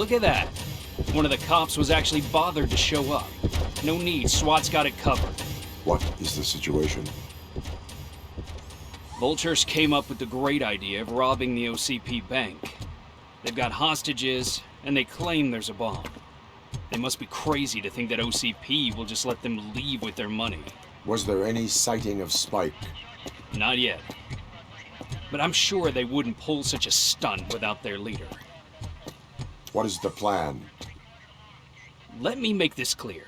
Look at that. One of the cops was actually bothered to show up. No need, SWAT's got it covered. What is the situation? Vultures came up with the great idea of robbing the OCP bank. They've got hostages, and they claim there's a bomb. They must be crazy to think that OCP will just let them leave with their money. Was there any sighting of Spike? Not yet. But I'm sure they wouldn't pull such a stunt without their leader. What is the plan? Let me make this clear.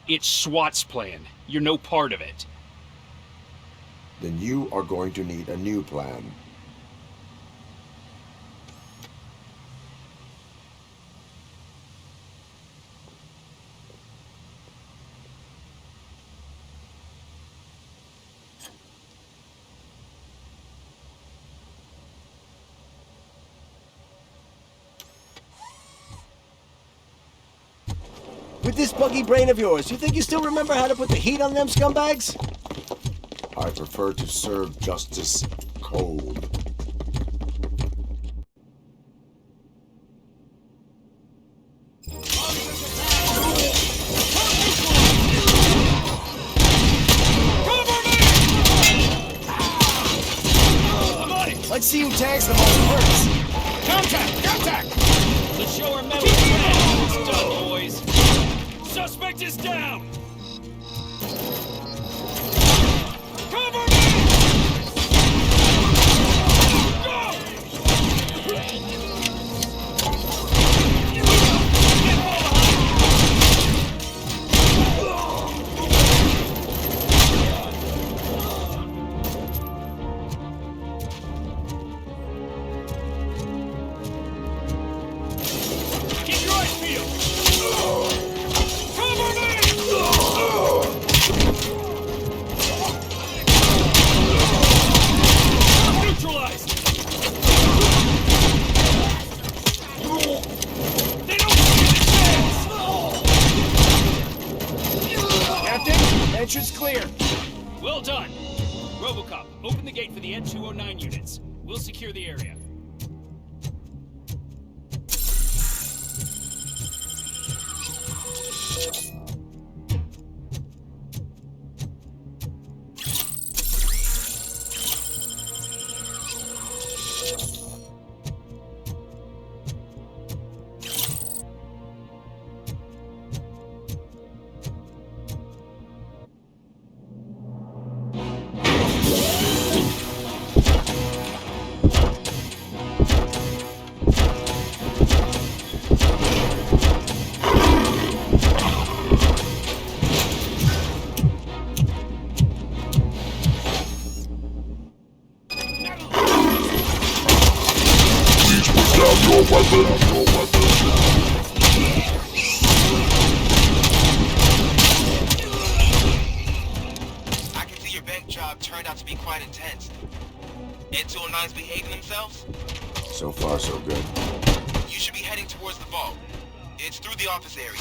It's SWAT's plan. You're no part of it. Then you are going to need a new plan. With this buggy brain of yours, you think you still remember how to put the heat on them scumbags? I prefer to serve justice cold. Let's see who tags the most first. Contact! Contact! Let's show our metal friends. It's done, boys. Suspect is down! Cover me! Keep your eyes peeled! Cover me! Neutralized! They don't see the chance! Captain, entrance clear. Well done. RoboCop, open the gate for the N209 units. We'll secure the area. I can see your bank job turned out to be quite intense. N209's behaving themselves? So far, so good. You should be heading towards the vault. It's through the office area.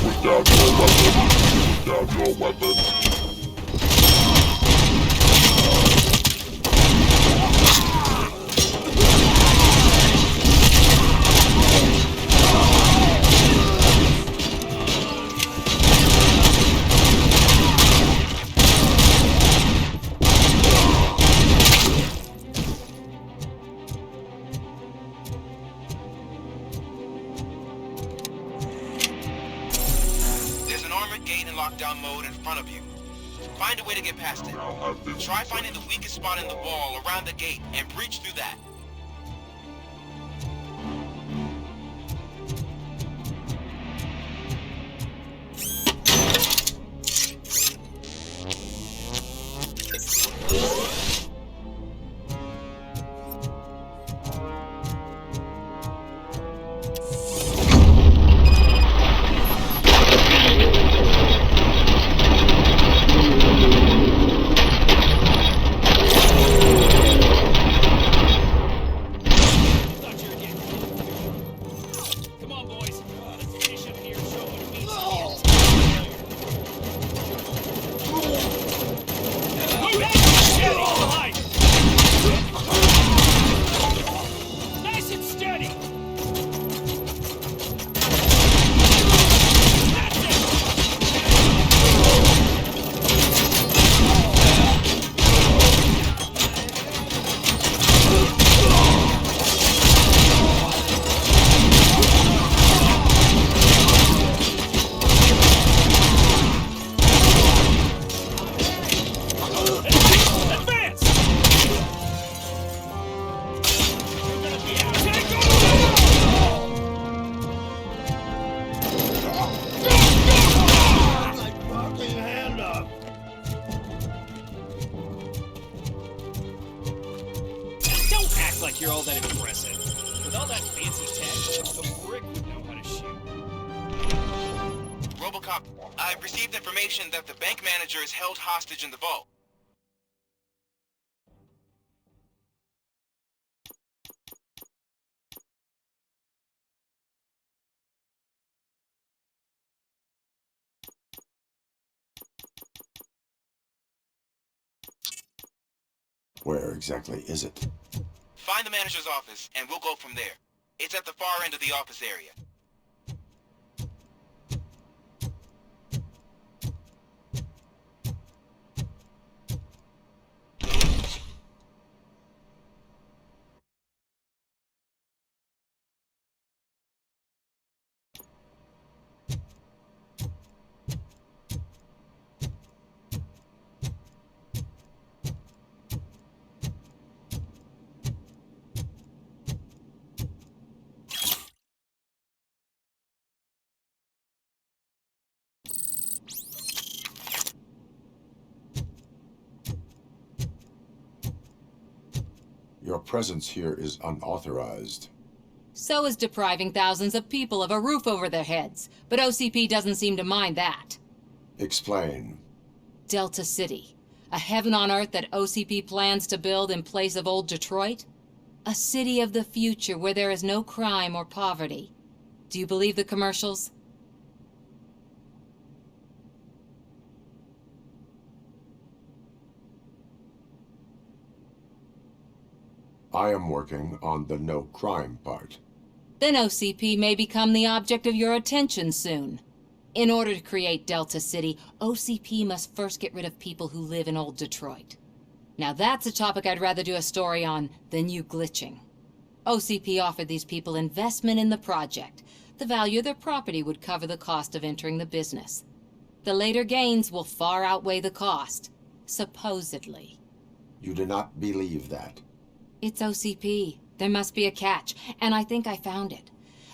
Put down your weapon. There's an armored gate in lockdown mode in front of you. Find a way to get past it. Try finding the weakest spot in the wall around the gate and breach through that. impressive. With all that fancy tech, a brick would know how to shoot. RoboCop, I've received information that the bank manager is held hostage in the vault. Where exactly is it? Find the manager's office, and we'll go from there. It's at the far end of the office area. Your presence here is unauthorized. So is depriving thousands of people of a roof over their heads. But OCP doesn't seem to mind that. Explain. Delta City. A heaven on earth that OCP plans to build in place of old Detroit? A city of the future where there is no crime or poverty. Do you believe the commercials? I am working on the no crime part. Then OCP may become the object of your attention soon. In order to create Delta City, OCP must first get rid of people who live in old Detroit. Now that's a topic I'd rather do a story on than you glitching. OCP offered these people investment in the project. The value of their property would cover the cost of entering the business. The later gains will far outweigh the cost, supposedly. You do not believe that. It's OCP. There must be a catch, and I think I found it.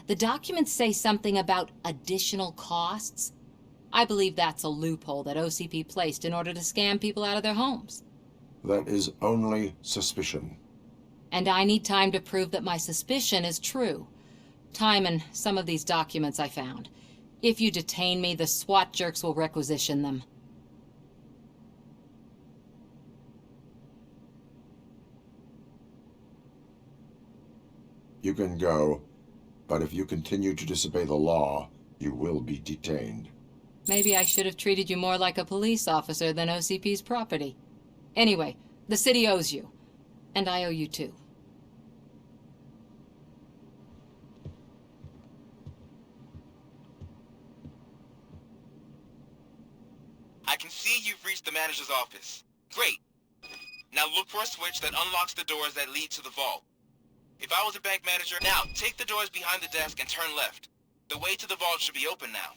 The documents say something about additional costs. I believe that's a loophole that OCP placed in order to scam people out of their homes. That is only suspicion. And I need time to prove that my suspicion is true. Time and some of these documents I found. If you detain me, the SWAT jerks will requisition them. You can go, but if you continue to disobey the law, you will be detained. Maybe I should have treated you more like a police officer than OCP's property. Anyway, the city owes you. And I owe you too. I can see you've reached the manager's office. Great. Now look for a switch that unlocks the doors that lead to the vault. If I was a bank manager, now take the doors behind the desk and turn left. The way to the vault should be open now.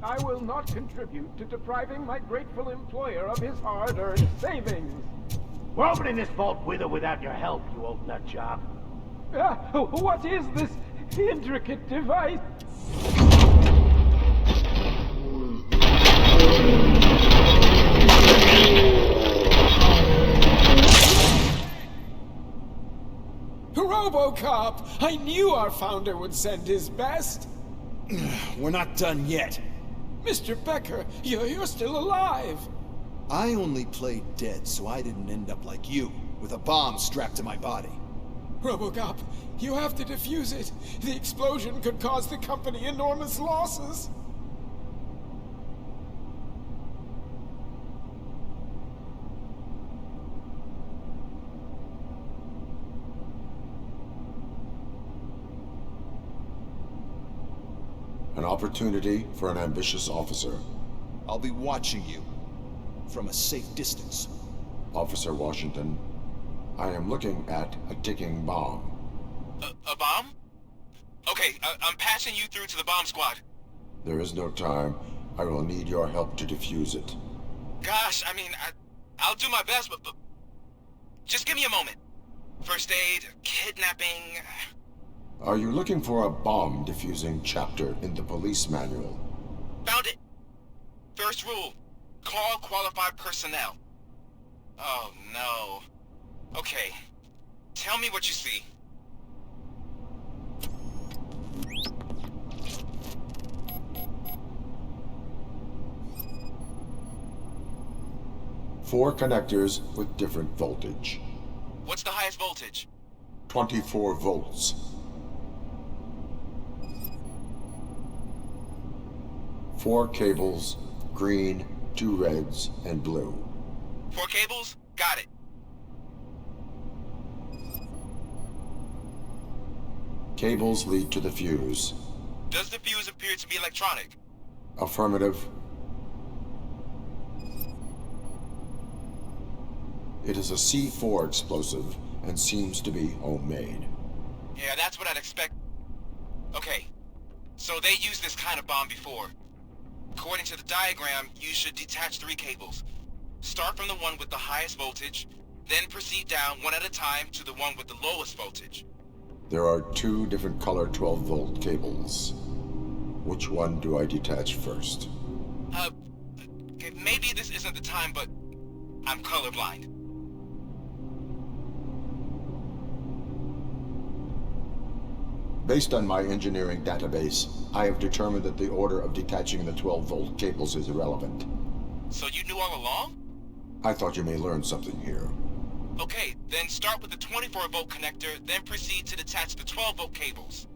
I will not contribute to depriving my grateful employer of his hard-earned savings. We're opening this vault with or without your help, you old nutjob. What is this intricate device? RoboCop! I knew our founder would send his best. We're not done yet. Mr. Becker, you're still alive. I only played dead so I didn't end up like you, with a bomb strapped to my body. RoboCop, you have to defuse it. The explosion could cause the company enormous losses. An opportunity for an ambitious officer. I'll be watching you from a safe distance. Officer Washington, I am looking at a ticking bomb. A bomb? Okay, I'm passing you through to the bomb squad. There is no time. I will need your help to defuse it. Gosh, I mean, I'll do my best, but just give me a moment. First aid, kidnapping... Are you looking for a bomb defusing chapter in the police manual? Found it! First rule, call qualified personnel. Oh, no. Okay, tell me what you see. Four connectors with different voltage. What's the highest voltage? 24 volts. Four cables, green, 2 reds, and blue. 4 cables? Got it. Cables lead to the fuse. Does the fuse appear to be electronic? Affirmative. It is a C4 explosive and seems to be homemade. Yeah, that's what I'd expect. Okay, so they used this kind of bomb before. According to the diagram, you should detach 3 cables. Start from the one with the highest voltage, then proceed down one at a time to the one with the lowest voltage. There are 2 different color 12-volt cables. Which one do I detach first? Okay, maybe this isn't the time, but I'm colorblind. Based on my engineering database, I have determined that the order of detaching the 12-volt cables is irrelevant. So you knew all along? I thought you may learn something here. Okay, then start with the 24-volt connector, then proceed to detach the 12-volt cables.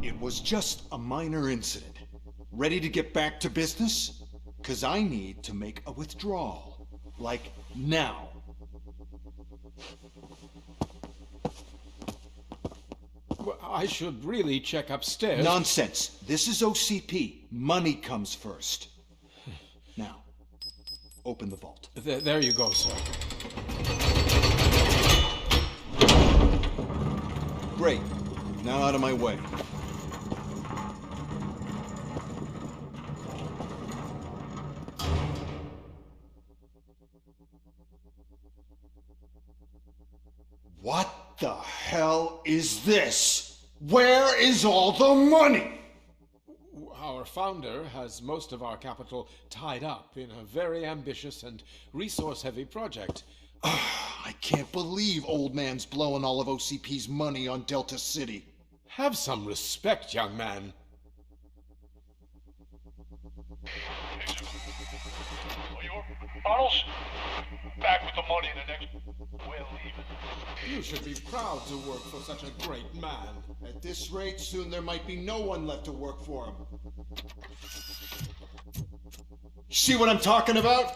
It was just a minor incident. Ready to get back to business? 'Cause I need to make a withdrawal. Like, now. Well, I should really check upstairs. Nonsense. This is OCP. Money comes first. Now, open the vault. There you go, sir. Great. Now out of my way. What the hell is this? Where is all the money? Our founder has most of our capital tied up in a very ambitious and resource-heavy project. I can't believe old man's blowing all of OCP's money on Delta City. Have some respect, young man. Bottles? Back with the money in the next... We're leaving. You should be proud to work for such a great man. At this rate, soon there might be no one left to work for him. See what I'm talking about?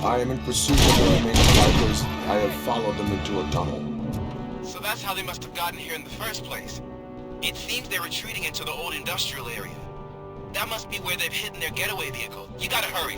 I am in pursuit of the remaining bikers. I have followed them into a tunnel. So that's how they must have gotten here in the first place. It seems they're retreating into the old industrial area. That must be where they've hidden their getaway vehicle. You gotta hurry.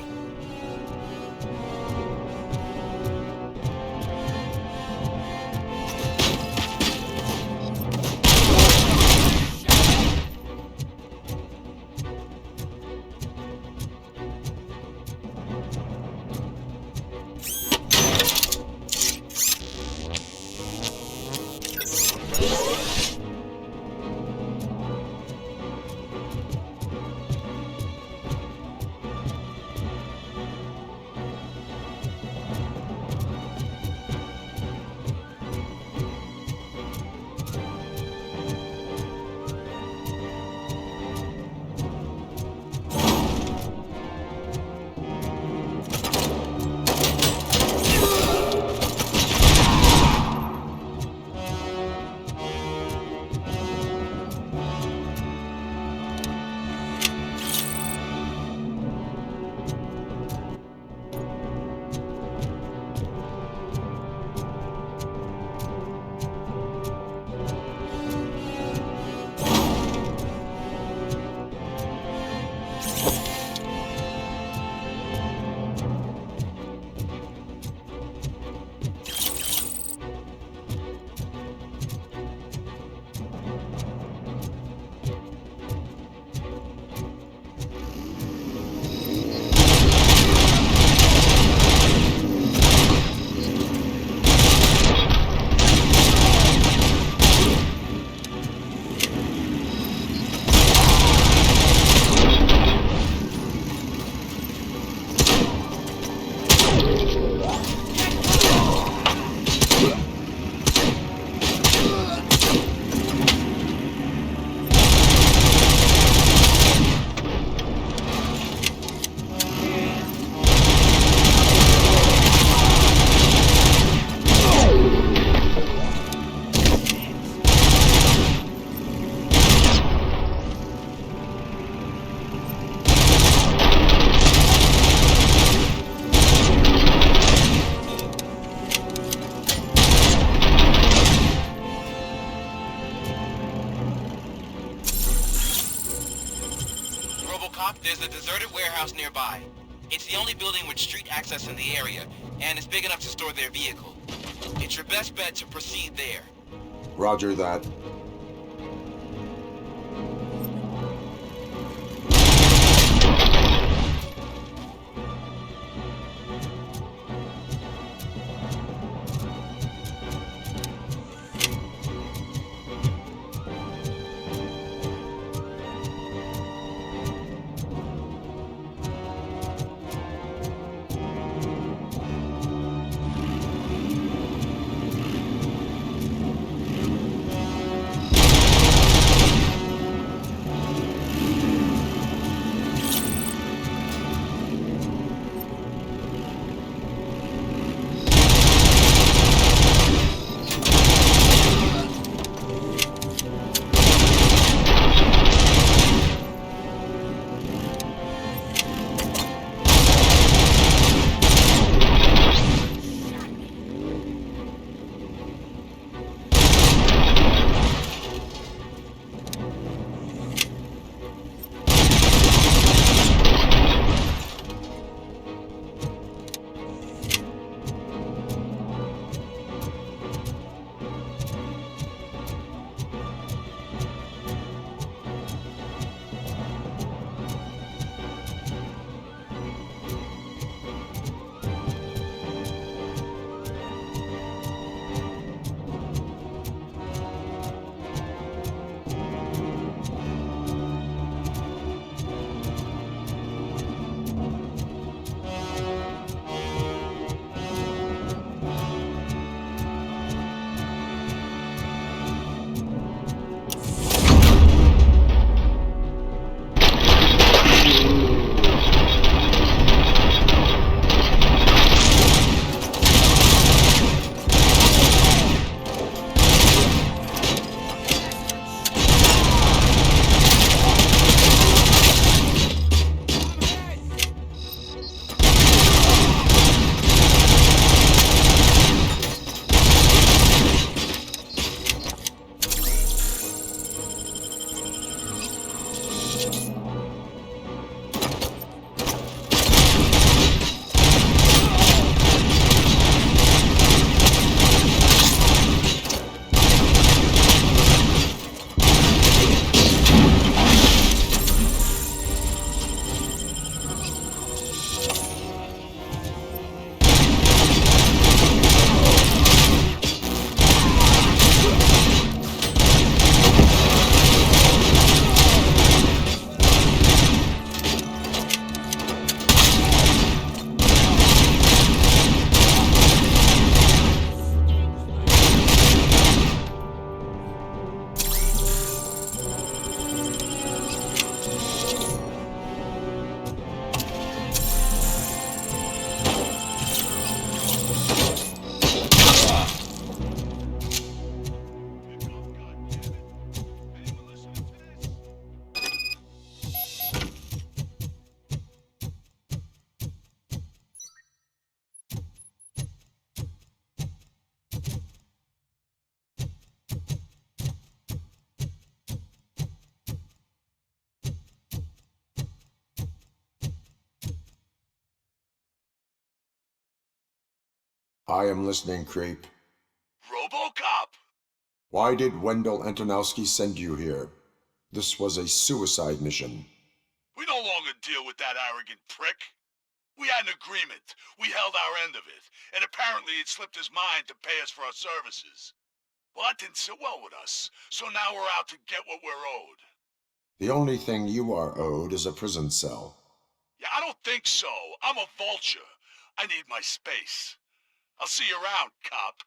RoboCop, there's a deserted warehouse nearby. It's the only building with street access in the area, and it's big enough to store their vehicle. It's your best bet to proceed there. Roger that. I am listening, creep. RoboCop! Why did Wendell Antonowski send you here? This was a suicide mission. We no longer deal with that arrogant prick. We had an agreement. We held our end of it, and apparently it slipped his mind to pay us for our services. Well, that didn't sit well with us, so now we're out to get what we're owed. The only thing you are owed is a prison cell. Yeah, I don't think so. I'm a vulture. I need my space. I'll see you around, cop.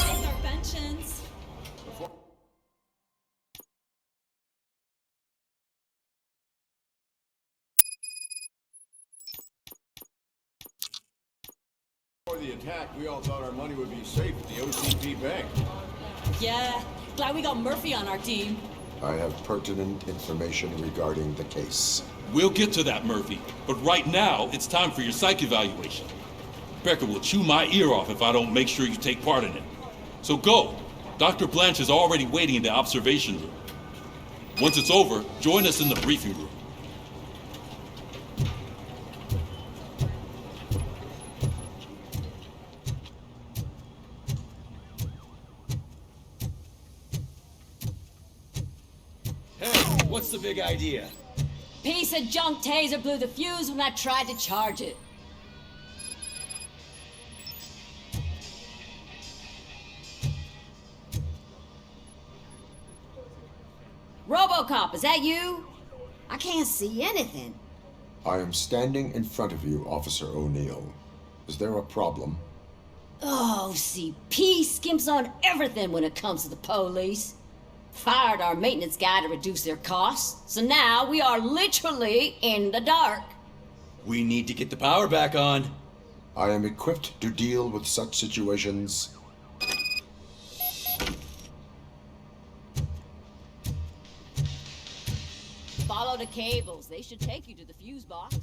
Interventions. Before the attack, we all thought our money would be safe at the OCP bank. Yeah, glad we got Murphy on our team. I have pertinent information regarding the case. We'll get to that, Murphy. But right now, it's time for your psych evaluation. Becker will chew my ear off if I don't make sure you take part in it. So go. Dr. Blanche is already waiting in the observation room. Once it's over, join us in the briefing room. Hey, what's the big idea? Piece of junk taser blew the fuse when I tried to charge it. RoboCop, is that you? I can't see anything. I am standing in front of you, Officer O'Neill. Is there a problem? Oh, CP skimps on everything when it comes to the police. Fired our maintenance guy to reduce their costs, so now we are literally in the dark. We need to get the power back on. I am equipped to deal with such situations. Follow the cables. They should take you to the fuse box.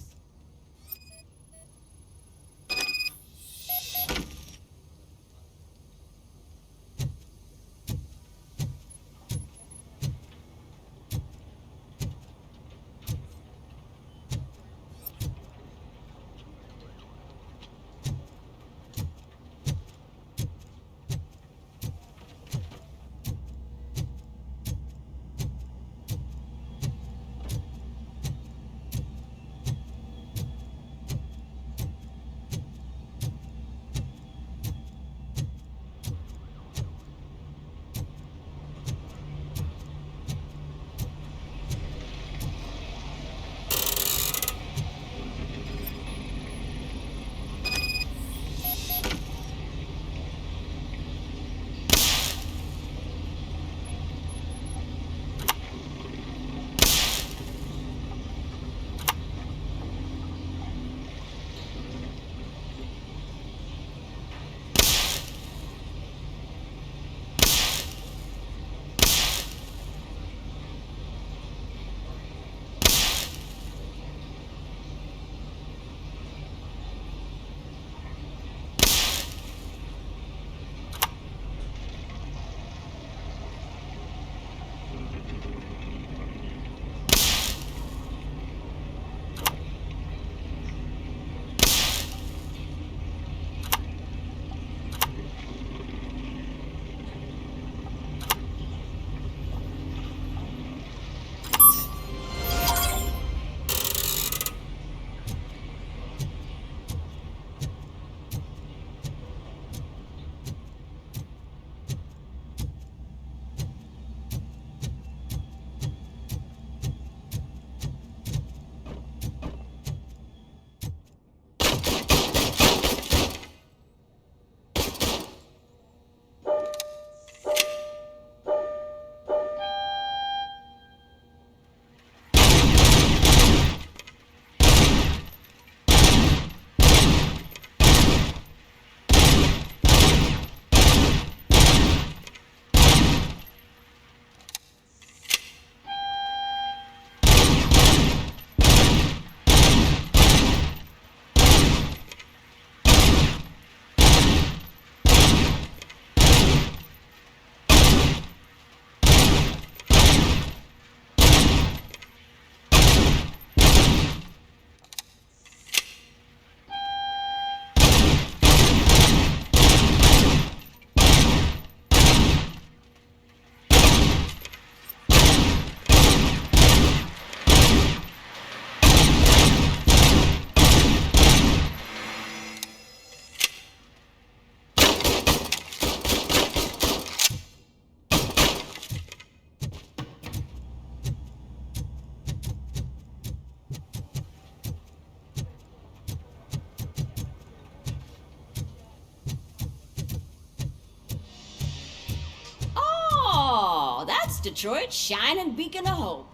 That's Detroit's shining beacon of hope.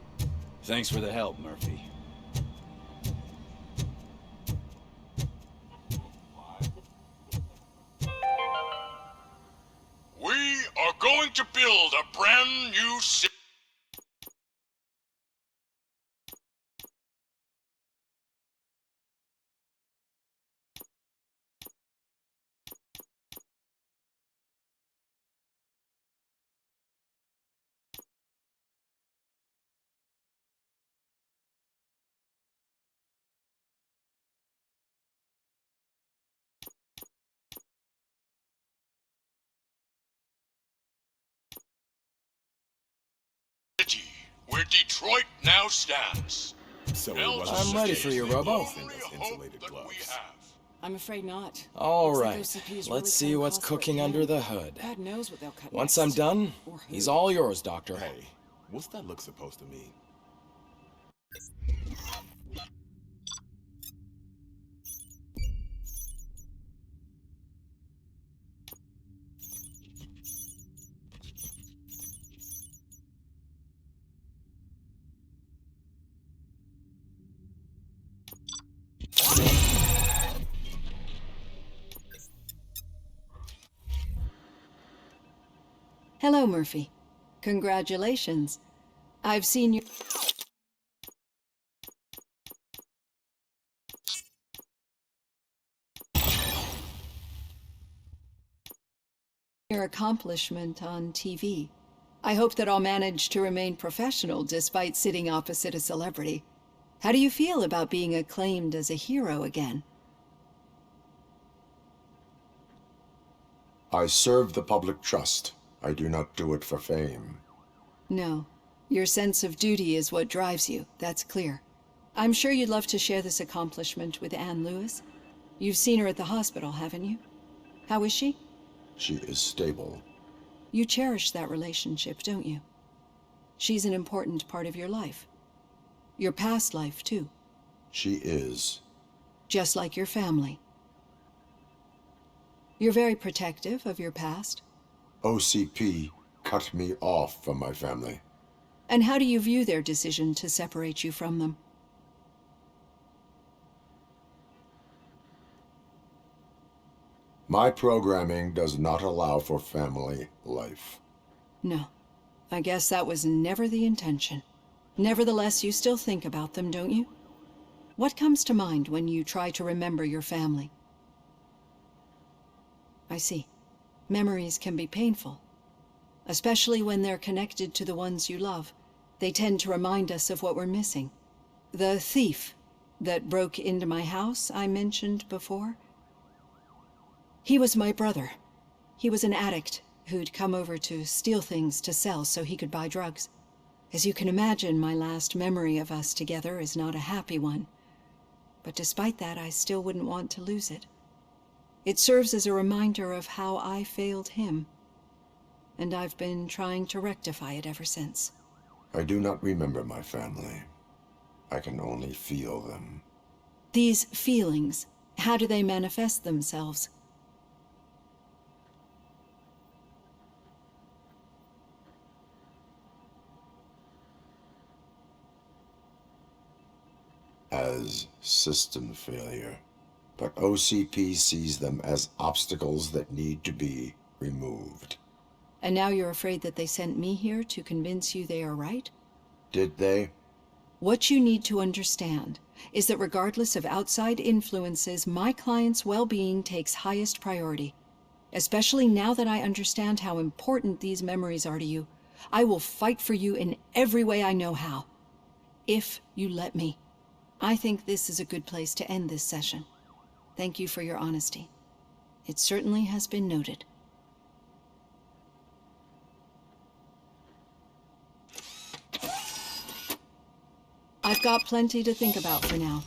Thanks for the help, Murphy. We are going to build a brand new city. Where Detroit now stands. So I'm ready for you, Robo. I'm afraid not. All Looks like right, OCP is let's really see cutting what's costs for cooking it under now. the hood. God knows what they'll cut Once next. I'm done, Or who. he's all yours, Doctor. Hey, what's that look supposed to mean? Hello, Murphy. Congratulations. I've seen your accomplishment on TV. I hope that I'll manage to remain professional despite sitting opposite a celebrity. How do you feel about being acclaimed as a hero again? I serve the public trust. I do not do it for fame. No. Your sense of duty is what drives you, that's clear. I'm sure you'd love to share this accomplishment with Anne Lewis. You've seen her at the hospital, haven't you? How is she? She is stable. You cherish that relationship, don't you? She's an important part of your life. Your past life, too. She is. Just like your family. You're very protective of your past. OCP cut me off from my family. And how do you view their decision to separate you from them? My programming does not allow for family life. No. I guess that was never the intention. Nevertheless, you still think about them, don't you? What comes to mind when you try to remember your family? I see. Memories can be painful, especially when they're connected to the ones you love. They tend to remind us of what we're missing. The thief that broke into my house I mentioned before, he was my brother. He was an addict who'd come over to steal things to sell so he could buy drugs. As you can imagine, my last memory of us together is not a happy one. But despite that, I still wouldn't want to lose it. It serves as a reminder of how I failed him. And I've been trying to rectify it ever since. I do not remember my family. I can only feel them. These feelings, how do they manifest themselves? As system failure. But OCP sees them as obstacles that need to be removed. And now you're afraid that they sent me here to convince you they are right? Did they? What you need to understand is that regardless of outside influences, my client's well-being takes highest priority. Especially now that I understand how important these memories are to you, I will fight for you in every way I know how. If you let me. I think this is a good place to end this session. Thank you for your honesty. It certainly has been noted. I've got plenty to think about for now.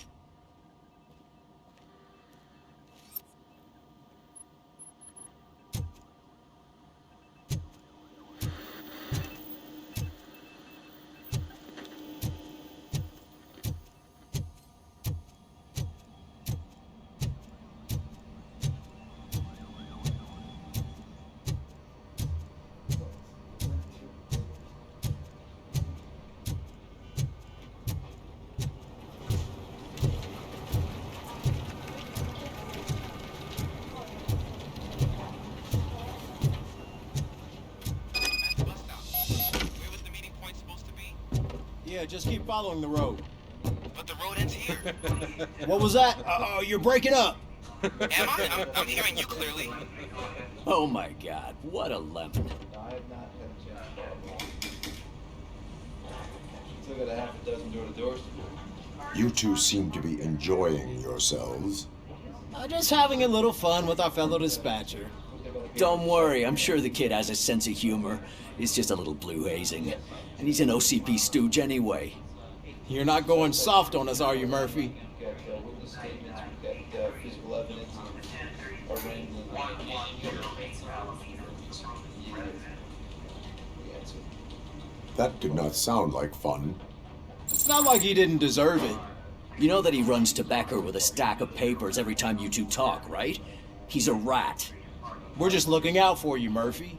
Yeah, just keep following the road. But the road ends here. What was that? Oh, you're breaking up. Am I? I'm hearing you clearly. Oh my god, what a lemon. Still got a half a dozen door-to-doors to do. You two seem to be enjoying yourselves. Just having a little fun with our fellow dispatcher. Don't worry, I'm sure the kid has a sense of humor. It's just a little blue hazing. And he's an OCP stooge anyway. You're not going soft on us, are you, Murphy? We've got witness statements, we've got physical evidence, our wrangling. That did not sound like fun. It's not like he didn't deserve it. You know that he runs to Becker with a stack of papers every time you two talk, right? He's a rat. We're just looking out for you, Murphy.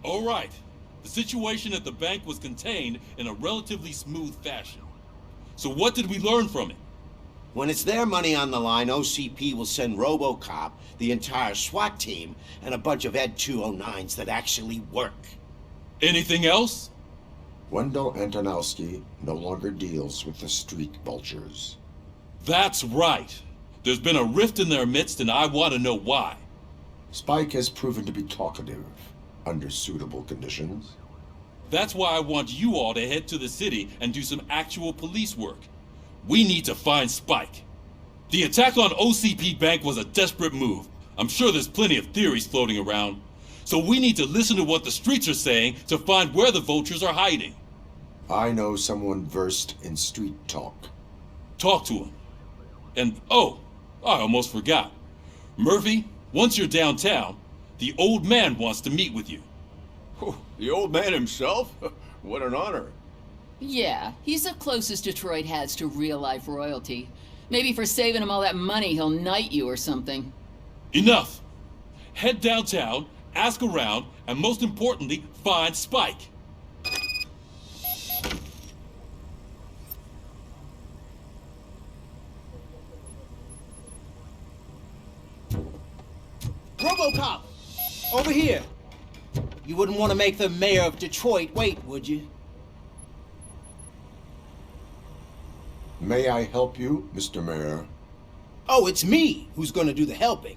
All right. The situation at the bank was contained in a relatively smooth fashion. So what did we learn from it? When it's their money on the line, OCP will send RoboCop, the entire SWAT team, and a bunch of Ed 209s that actually work. Anything else? Wendell Antonowski no longer deals with the street vultures. That's right. There's been a rift in their midst, and I want to know why. Spike has proven to be talkative under suitable conditions. That's why I want you all to head to the city and do some actual police work. We need to find Spike. The attack on OCP Bank was a desperate move. I'm sure there's plenty of theories floating around. So we need to listen to what the streets are saying to find where the vultures are hiding. I know someone versed in street talk. Talk to him. And, oh, I almost forgot. Murphy, once you're downtown, the old man wants to meet with you. Oh, the old man himself? What an honor. Yeah, he's the closest Detroit has to real-life royalty. Maybe for saving him all that money, he'll knight you or something. Enough! Head downtown, ask around, and most importantly, find Spike. RoboCop! Over here! You wouldn't want to make the mayor of Detroit wait, would you? May I help you, Mr. Mayor? Oh, it's me who's gonna do the helping.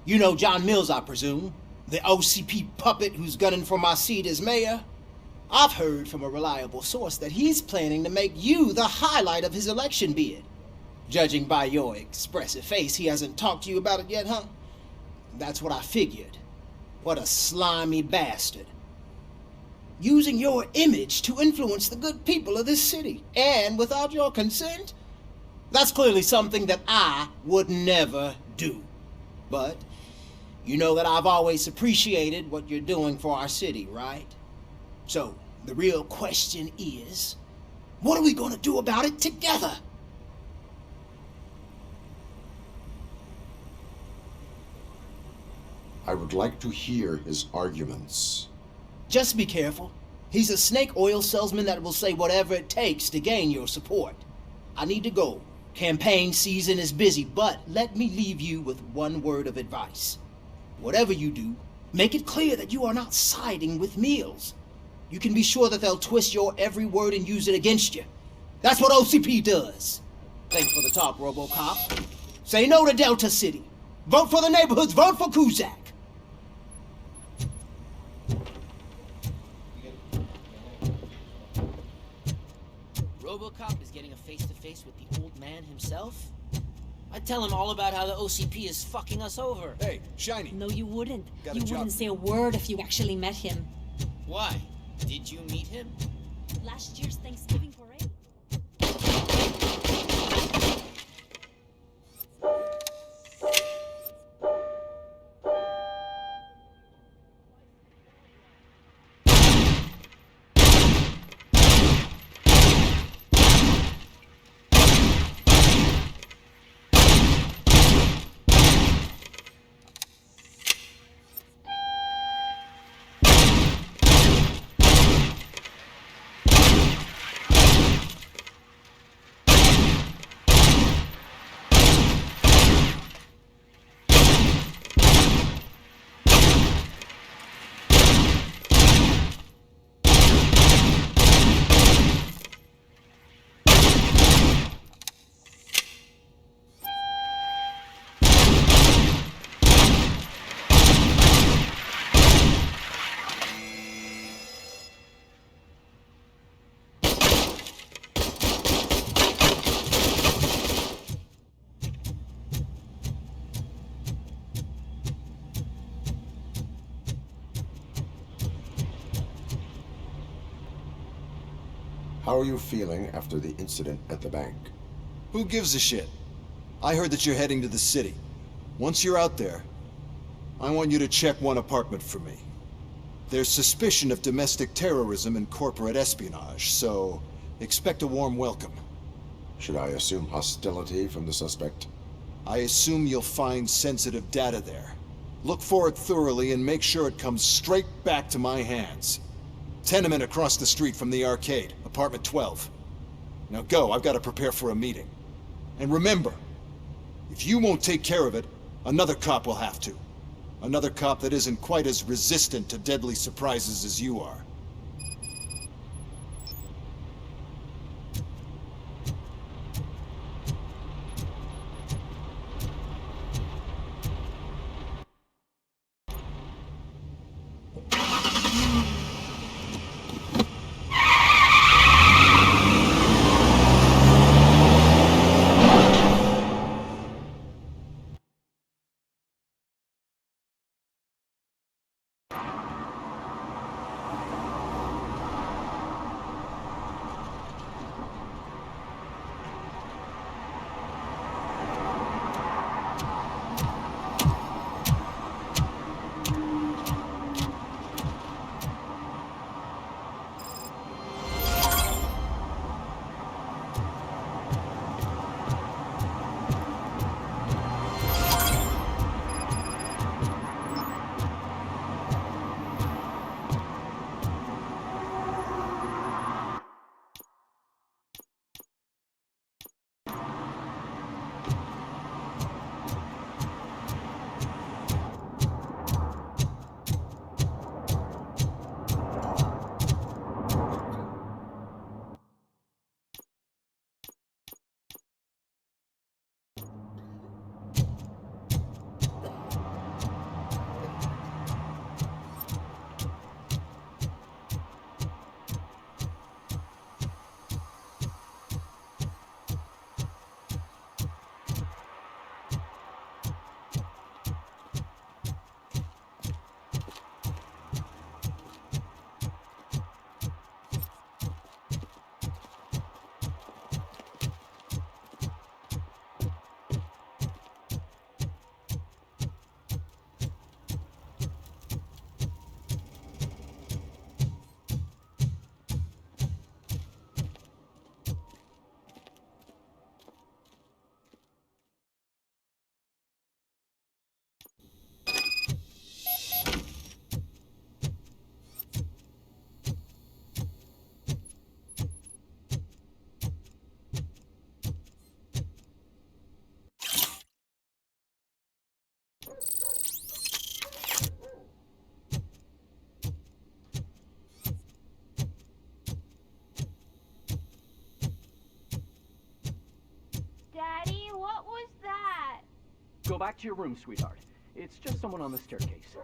You know John Mills, I presume? The OCP puppet who's gunning for my seat as mayor? I've heard from a reliable source that he's planning to make you the highlight of his election bid. Judging by your expressive face, he hasn't talked to you about it yet, huh? That's what I figured. What a slimy bastard. Using your image to influence the good people of this city, and without your consent? That's clearly something that I would never do. But you know that I've always appreciated what you're doing for our city, right? So, the real question is, what are we gonna do about it together? I would like to hear his arguments. Just be careful. He's a snake oil salesman that will say whatever it takes to gain your support. I need to go. Campaign season is busy, but let me leave you with one word of advice. Whatever you do, make it clear that you are not siding with Mills. You can be sure that they'll twist your every word and use it against you. That's what OCP does. Thanks for the talk, RoboCop. Say no to Delta City. Vote for the neighborhoods. Vote for Kuzak. RoboCop is getting a face-to-face with the old man himself? I'd tell him all about how the OCP is fucking us over. Hey, Shiny. No, you wouldn't. Got a You job. wouldn't say a word if you actually met him. Why? Did you meet him? Last year's Thanksgiving parade. How are you feeling after the incident at the bank? Who gives a shit? I heard that you're heading to the city. Once you're out there, I want you to check one apartment for me. There's suspicion of domestic terrorism and corporate espionage, so expect a warm welcome. Should I assume hostility from the suspect? I assume you'll find sensitive data there. Look for it thoroughly and make sure it comes straight back to my hands. Tenement across the street from the arcade, apartment 12. Now go, I've got to prepare for a meeting. And remember, if you won't take care of it, another cop will have to. Another cop that isn't quite as resistant to deadly surprises as you are. Daddy, what was that? Go back to your room, sweetheart. It's just someone on the staircase.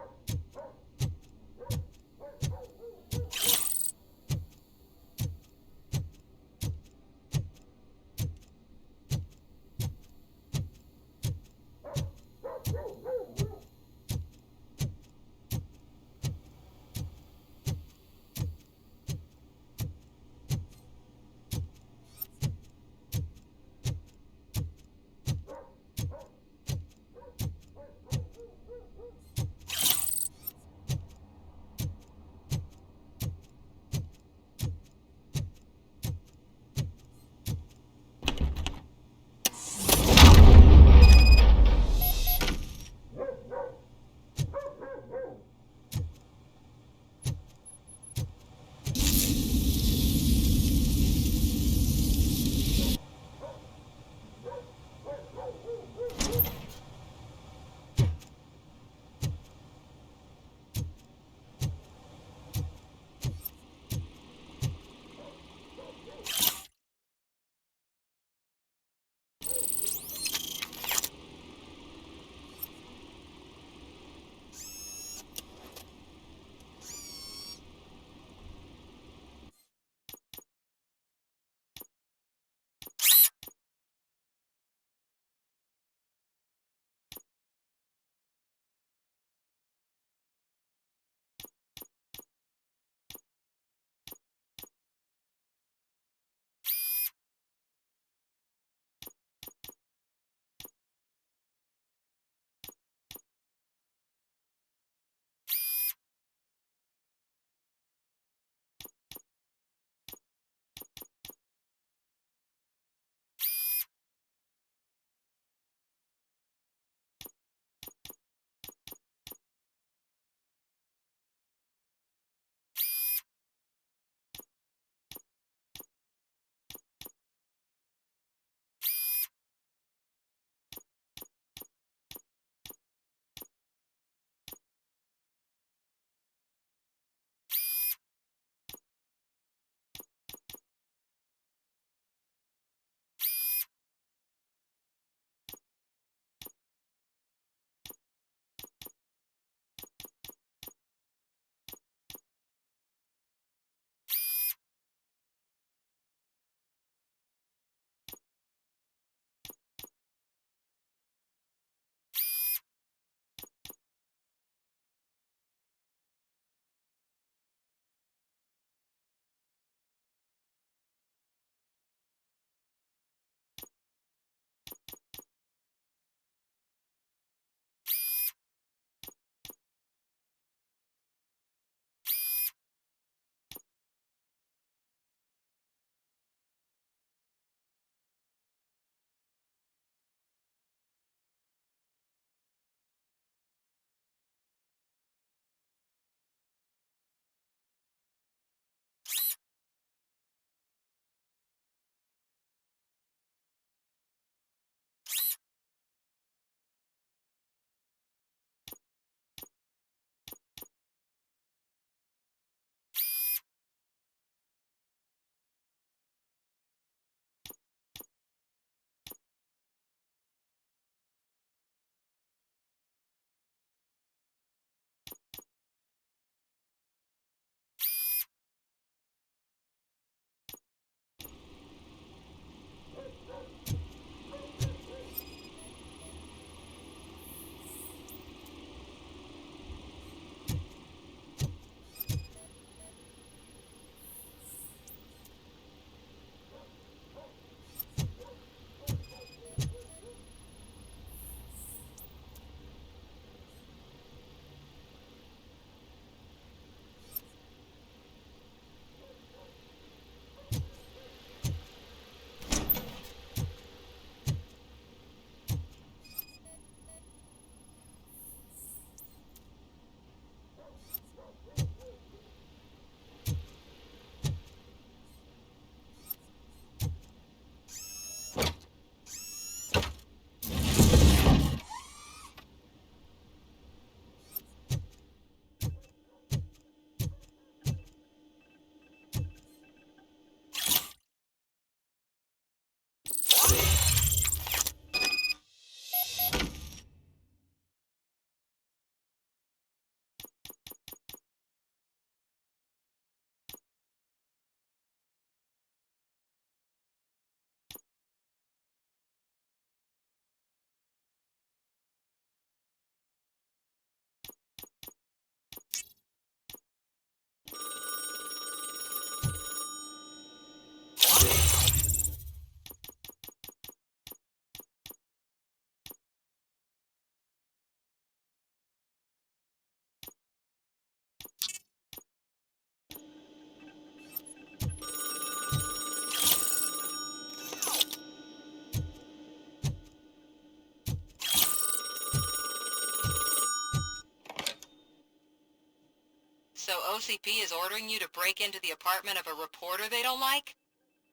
OCP is ordering you to break into the apartment of a reporter they don't like?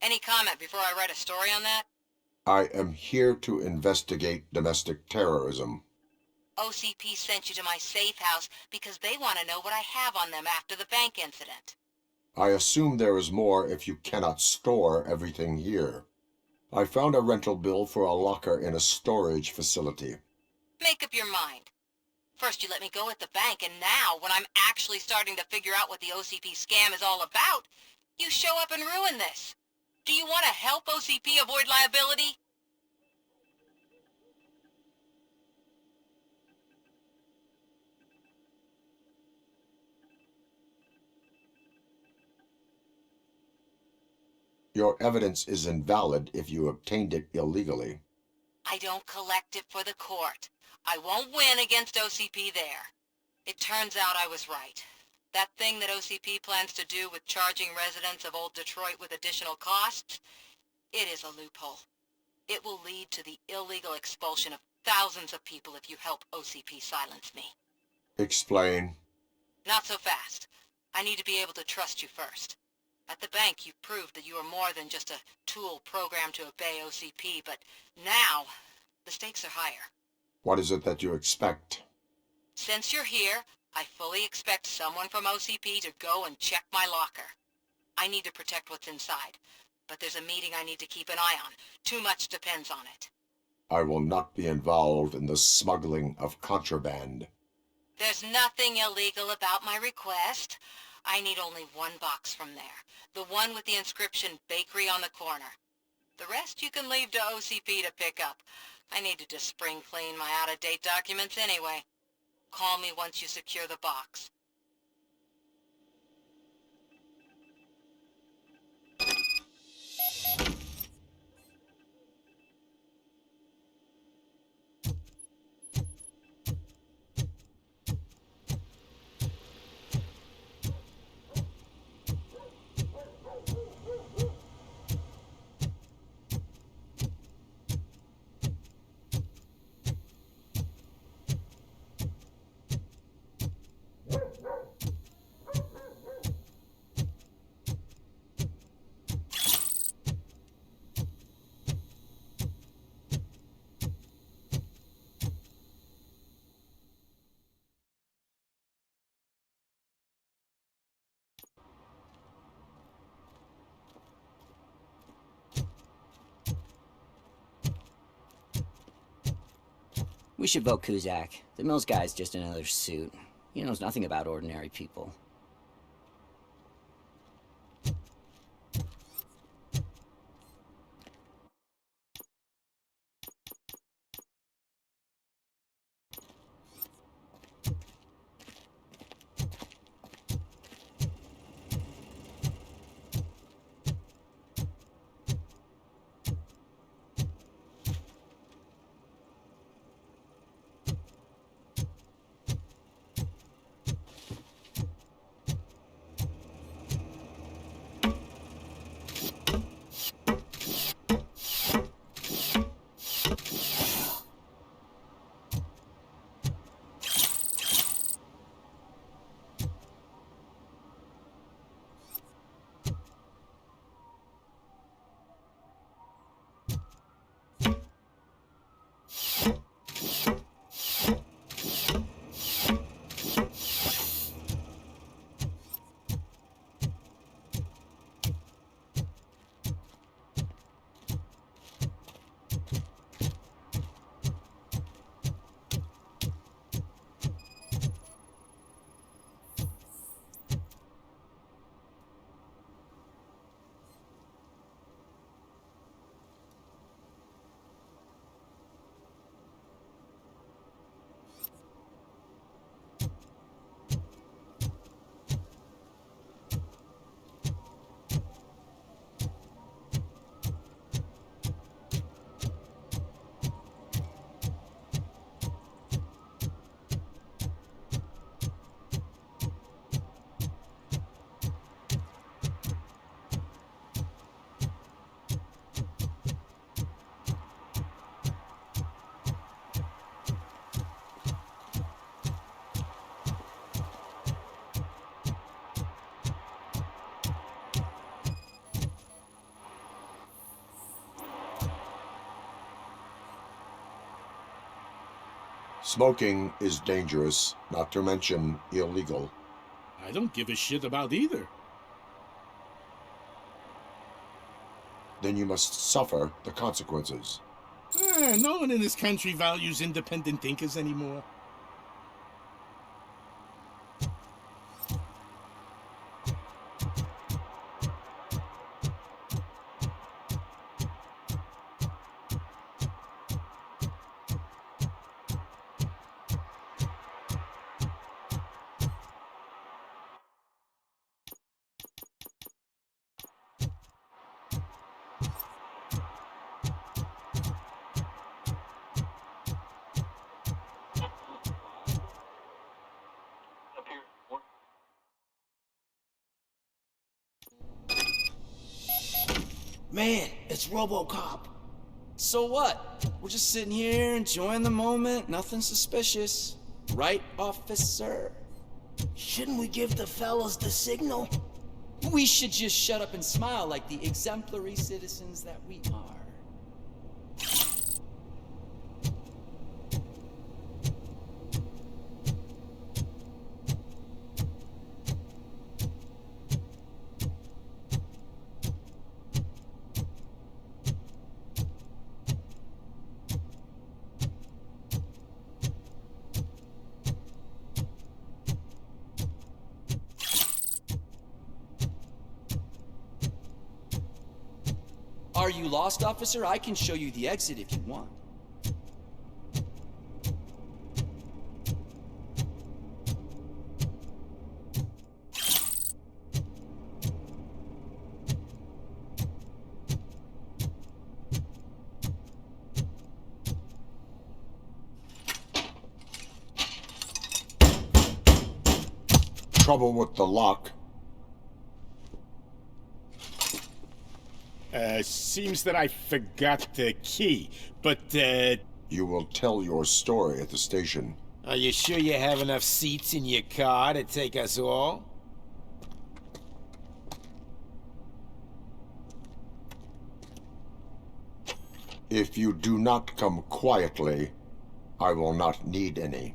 Any comment before I write a story on that? I am here to investigate domestic terrorism. OCP sent you to my safe house because they want to know what I have on them after the bank incident. I assume there is more if you cannot store everything here. I found a rental bill for a locker in a storage facility. Make up your mind. First you let me go at the bank, and now, when I'm actually starting to figure out what the OCP scam is all about, you show up and ruin this. Do you want to help OCP avoid liability? Your evidence is invalid if you obtained it illegally. I don't collect it for the court. I won't win against OCP there. It turns out I was right. That thing that OCP plans to do with charging residents of Old Detroit with additional costs, it is a loophole. It will lead to the illegal expulsion of thousands of people if you help OCP silence me. Explain. Not so fast. I need to be able to trust you first. At the bank, you proved that you are more than just a tool programmed to obey OCP, but now, the stakes are higher. What is it that you expect? Since you're here, I fully expect someone from OCP to go and check my locker. I need to protect what's inside, but there's a meeting I need to keep an eye on. Too much depends on it. I will not be involved in the smuggling of contraband. There's nothing illegal about my request. I need only one box from there. The one with the inscription Bakery on the corner. The rest you can leave to OCP to pick up. I needed to spring clean my out-of-date documents anyway. Call me once you secure the box. We should vote Kuzak. The Mills guy's just another suit. He knows nothing about ordinary people. Smoking is dangerous, not to mention illegal. I don't give a shit about either. Then you must suffer the consequences. No one in this country values independent thinkers anymore. Man, it's RoboCop. So what? We're just sitting here enjoying the moment, nothing suspicious. Right, officer? Shouldn't we give the fellas the signal? We should just shut up and smile like the exemplary citizens that we are. Are you lost, officer? I can show you the exit if you want. Trouble with the lock. Seems that I forgot the key, but, You will tell your story at the station. Are you sure you have enough seats in your car to take us all? If you do not come quietly, I will not need any.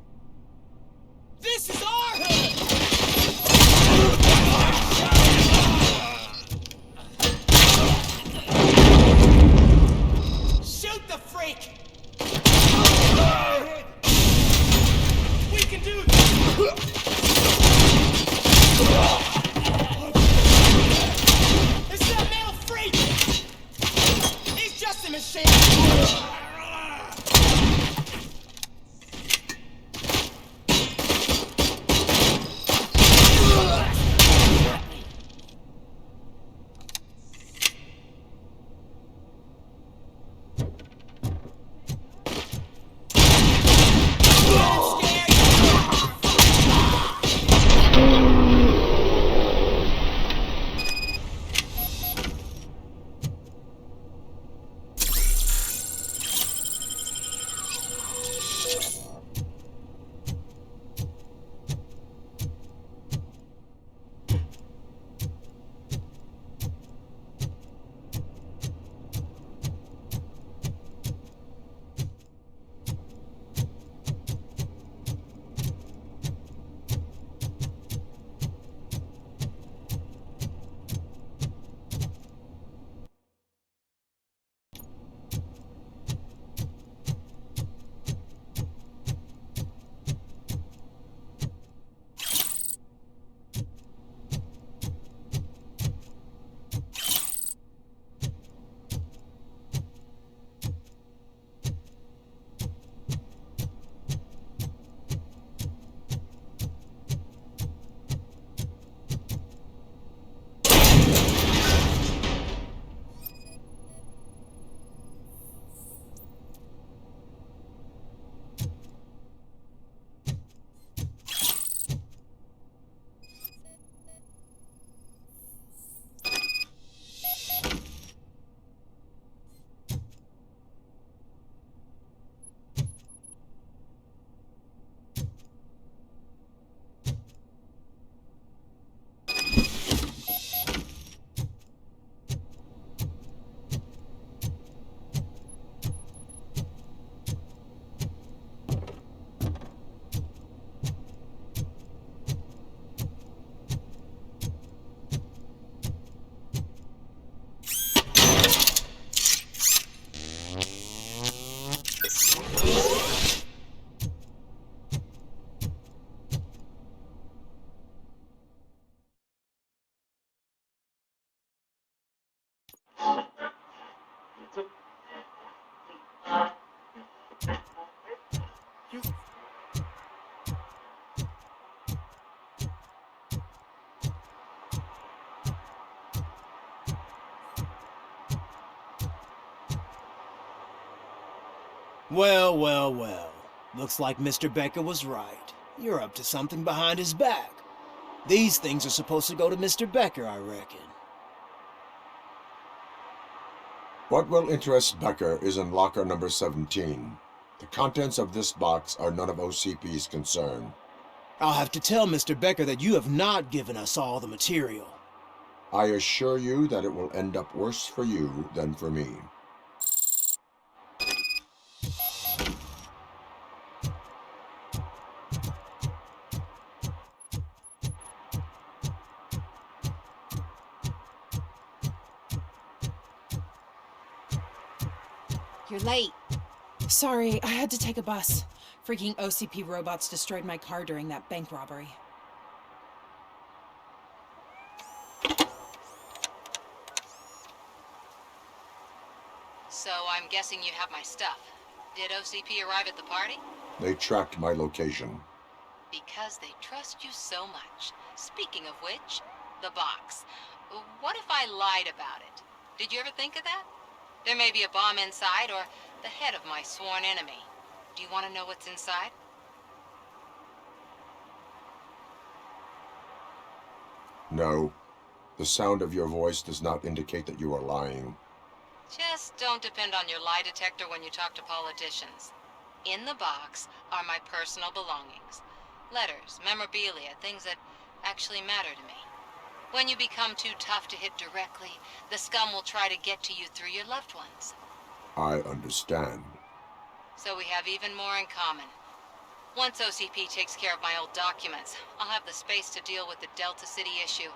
This is our hood! Shoot the freak! We can do this! It's that male freak! He's just a machine! Well, well, well. Looks like Mr. Becker was right. You're up to something behind his back. These things are supposed to go to Mr. Becker, I reckon. What will interest Becker is in locker number 17. The contents of this box are none of OCP's concern. I'll have to tell Mr. Becker that you have not given us all the material. I assure you that it will end up worse for you than for me. You're late. Sorry, I had to take a bus. Freaking OCP robots destroyed my car during that bank robbery. So I'm guessing you have my stuff. Did OCP arrive at the party? They tracked my location. Because they trust you so much. Speaking of which, the box. What if I lied about it? Did you ever think of that? There may be a bomb inside, or the head of my sworn enemy. Do you want to know what's inside? No. The sound of your voice does not indicate that you are lying. Just don't depend on your lie detector when you talk to politicians. In the box are my personal belongings. Letters, memorabilia, things that actually matter to me. When you become too tough to hit directly, the scum will try to get to you through your loved ones. I understand. So we have even more in common. Once OCP takes care of my old documents, I'll have the space to deal with the Delta City issue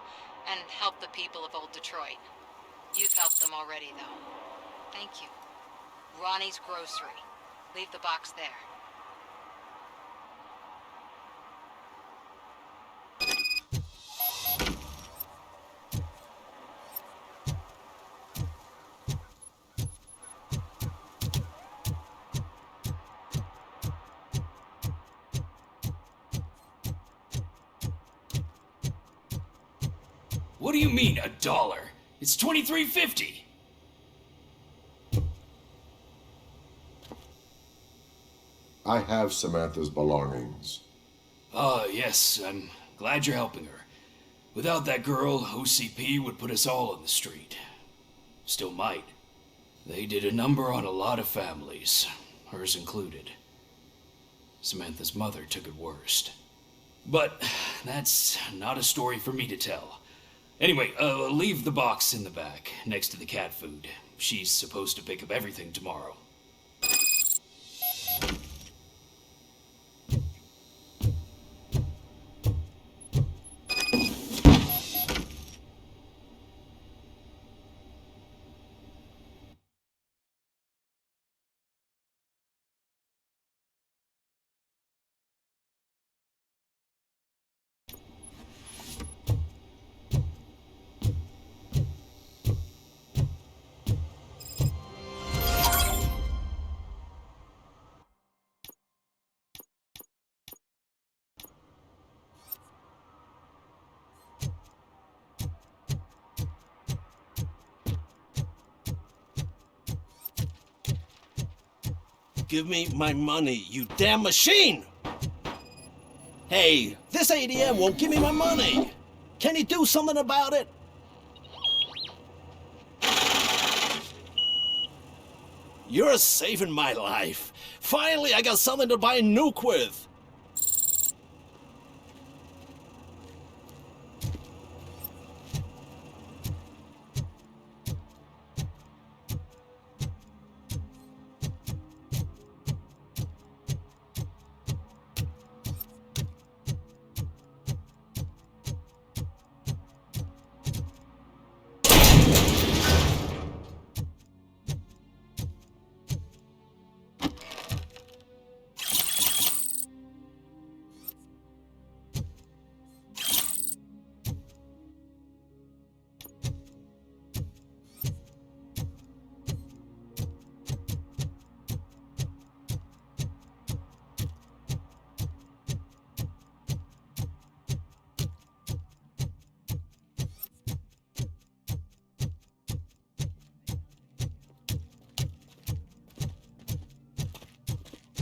and help the people of Old Detroit. You've helped them already, though. Thank you. Ronnie's Grocery. Leave the box there. What do you mean, $1? It's $23.50. I have Samantha's belongings. Ah, yes, I'm glad you're helping her. Without that girl, OCP would put us all on the street. Still might. They did a number on a lot of families, hers included. Samantha's mother took it worst. But that's not a story for me to tell. Anyway, leave the box in the back, next to the cat food. She's supposed to pick up everything tomorrow. Give me my money, you damn machine! Hey, this ADM won't give me my money! Can you do something about it? You're saving my life. Finally, I got something to buy a nuke with.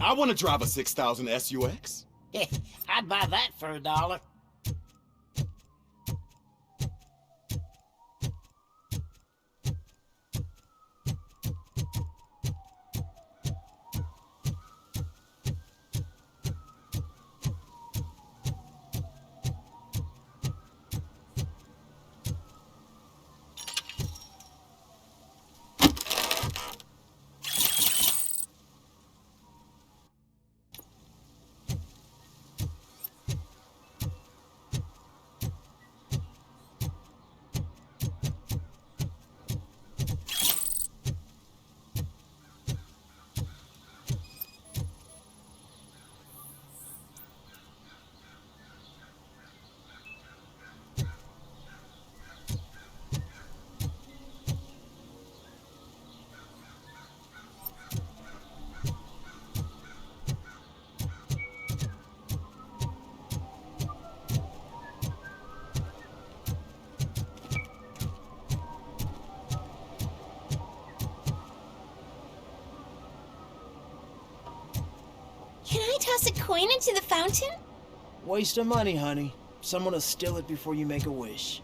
I want to drive a 6000 SUX. I'd buy that for $1. Can I toss a coin into the fountain? Waste of money, honey. Someone will steal it before you make a wish.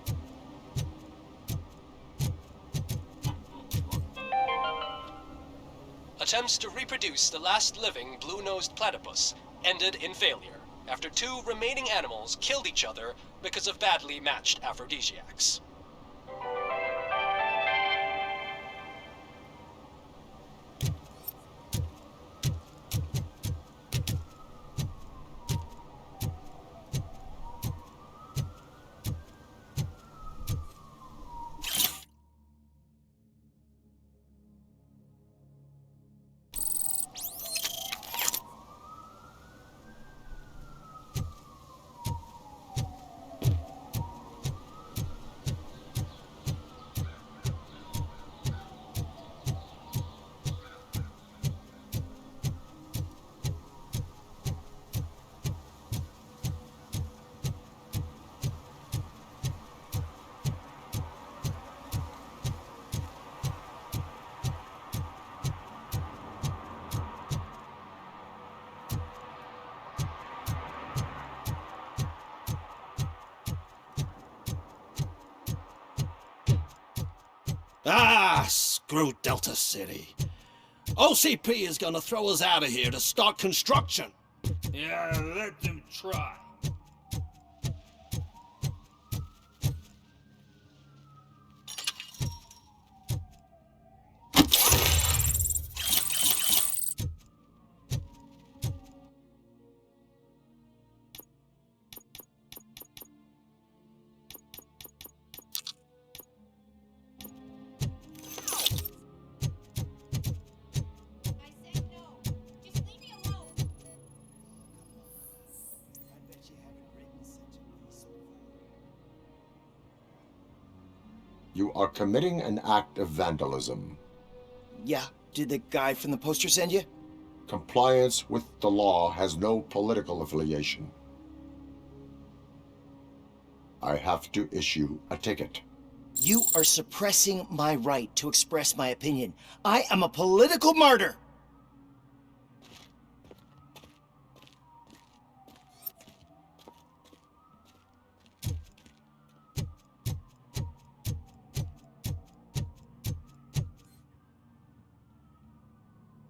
Attempts to reproduce the last living blue-nosed platypus ended in failure after 2 remaining animals killed each other because of badly matched aphrodisiacs. Ah, screw Delta City. OCP is gonna throw us out of here to start construction. Yeah, let them try. You are committing an act of vandalism. Yeah, did the guy from the poster send you? Compliance with the law has no political affiliation. I have to issue a ticket. You are suppressing my right to express my opinion. I am a political martyr!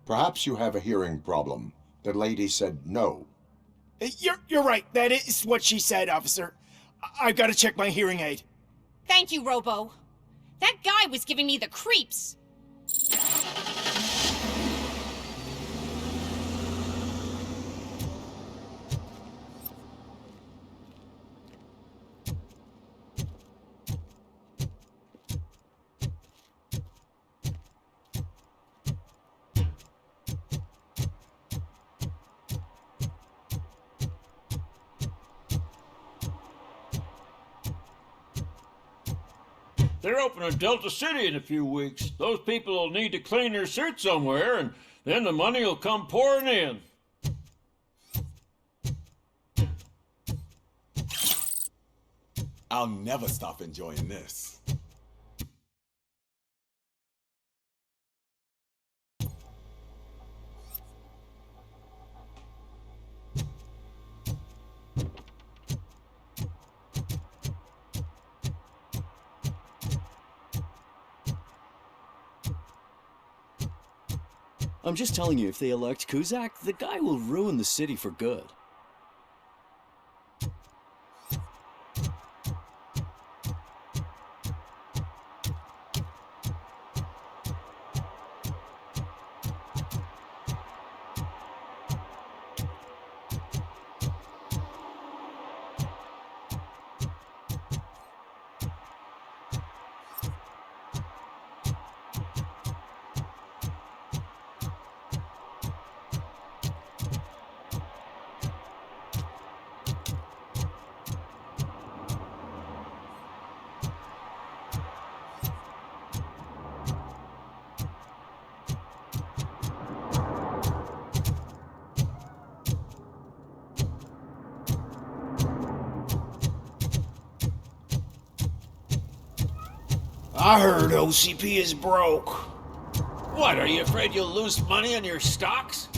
Perhaps you have a hearing problem. The lady said no. You're right. That is what she said, officer. I've got to check my hearing aid. Thank you, Robo. That guy was giving me the creeps. They're opening Delta City in a few weeks. Those people will need to clean their suit somewhere, and then the money will come pouring in. I'll never stop enjoying this. I'm just telling you, if they elect Kuzak, the guy will ruin the city for good. I heard OCP is broke. What, are you afraid you'll lose money on your stocks?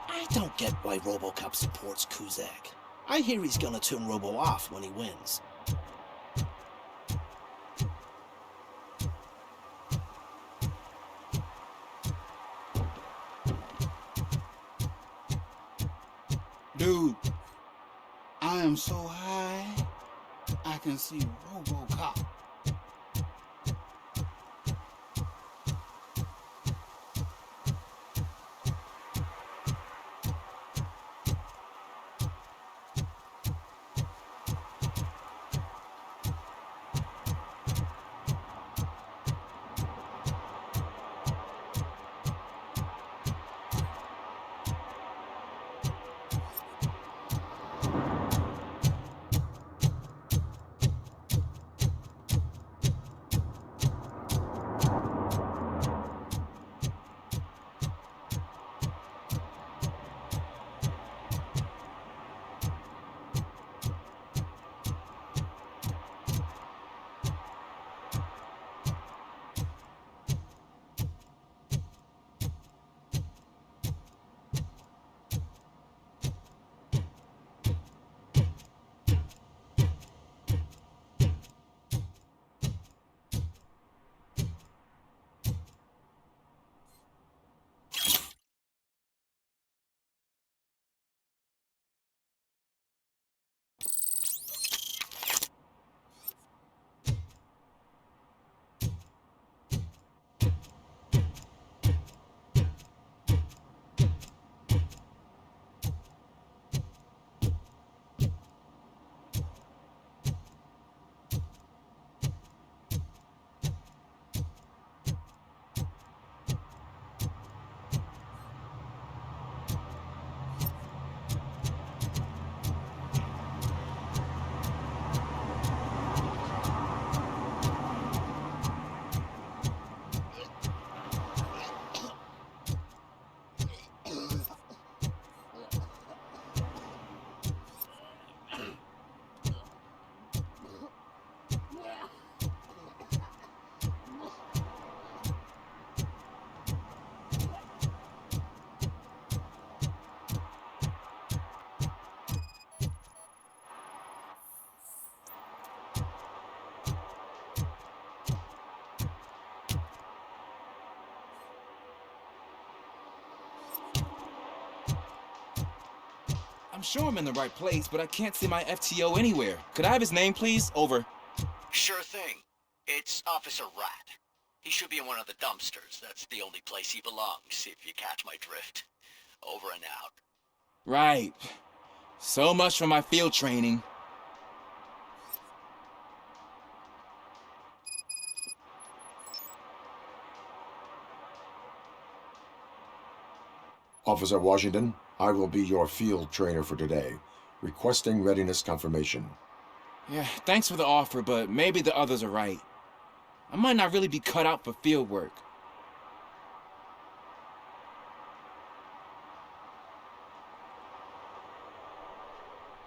I don't get why RoboCop supports Kuzak. I hear he's gonna turn Robo off when he wins. Dude, I am so high, I can see RoboCop. I'm sure I'm in the right place, but I can't see my FTO anywhere. Could I have his name, please? Over. Sure thing. It's Officer Rat. He should be in one of the dumpsters. That's the only place he belongs, if you catch my drift. Over and out. Right. So much for my field training. Officer Washington, I will be your field trainer for today. Requesting readiness confirmation. Yeah, thanks for the offer, but maybe the others are right. I might not really be cut out for field work.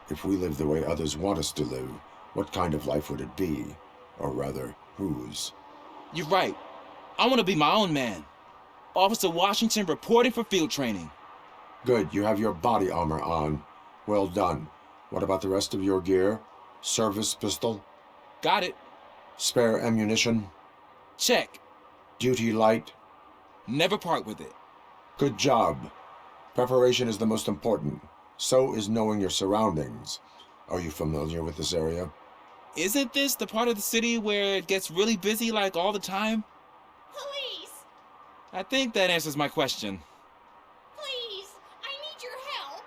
If we live the way others want us to live, what kind of life would it be? Or rather, Whose? You're right. I want to be my own man. Officer Washington reporting for field training. Good, you have your body armor on. Well done. What about the rest of your gear? Service pistol? Got it. Spare ammunition? Check. Duty light? Never part with it. Good job. Preparation is the most important. So is knowing your surroundings. Are you familiar with this area? Isn't this the part of the city where it gets really busy like all the time? Police! I think that answers my question. Please! I need your help!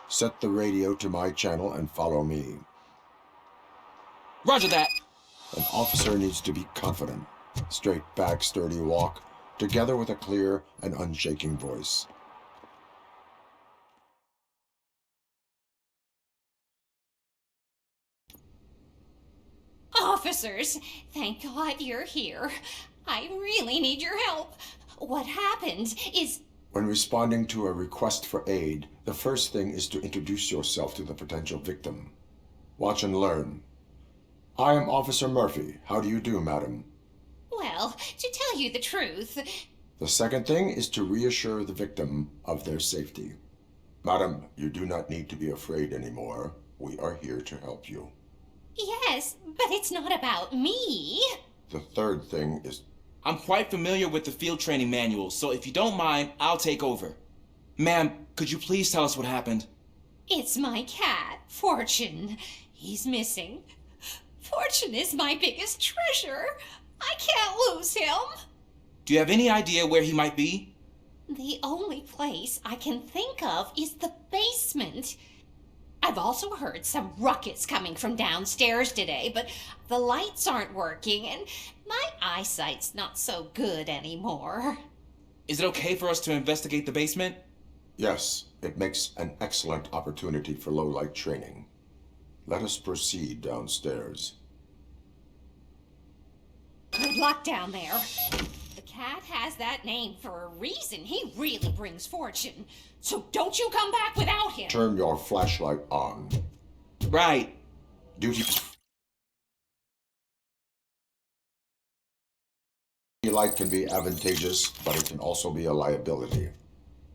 Set the radio to my channel and follow me. Roger that! An officer needs to be confident. Straight back, sturdy walk, together with a clear and unshaking voice. Officers, thank God you're here. I really need your help. What happened is... When responding to a request for aid, the first thing is to introduce yourself to the potential victim. Watch and learn. I am Officer Murphy. How do you do, madam? Well, to tell you the truth... The second thing is to reassure the victim of their safety. Madam, you do not need to be afraid anymore. We are here to help you. Yes, but it's not about me. The third thing is... I'm quite familiar with the field training manual, so if you don't mind, I'll take over. Ma'am, could you please tell us what happened? It's my cat, Fortune. He's missing. Fortune is my biggest treasure. I can't lose him. Do you have any idea where he might be? The only place I can think of is the basement. I've also heard some ruckus coming from downstairs today, but the lights aren't working and my eyesight's not so good anymore. Is it okay for us to investigate the basement? Yes, it makes an excellent opportunity for low-light training. Let us proceed downstairs. Good luck down there. The cat has that name for a reason. He really brings fortune. So don't you come back without him. Turn your flashlight on. Right. Duty light can be advantageous, but it can also be a liability.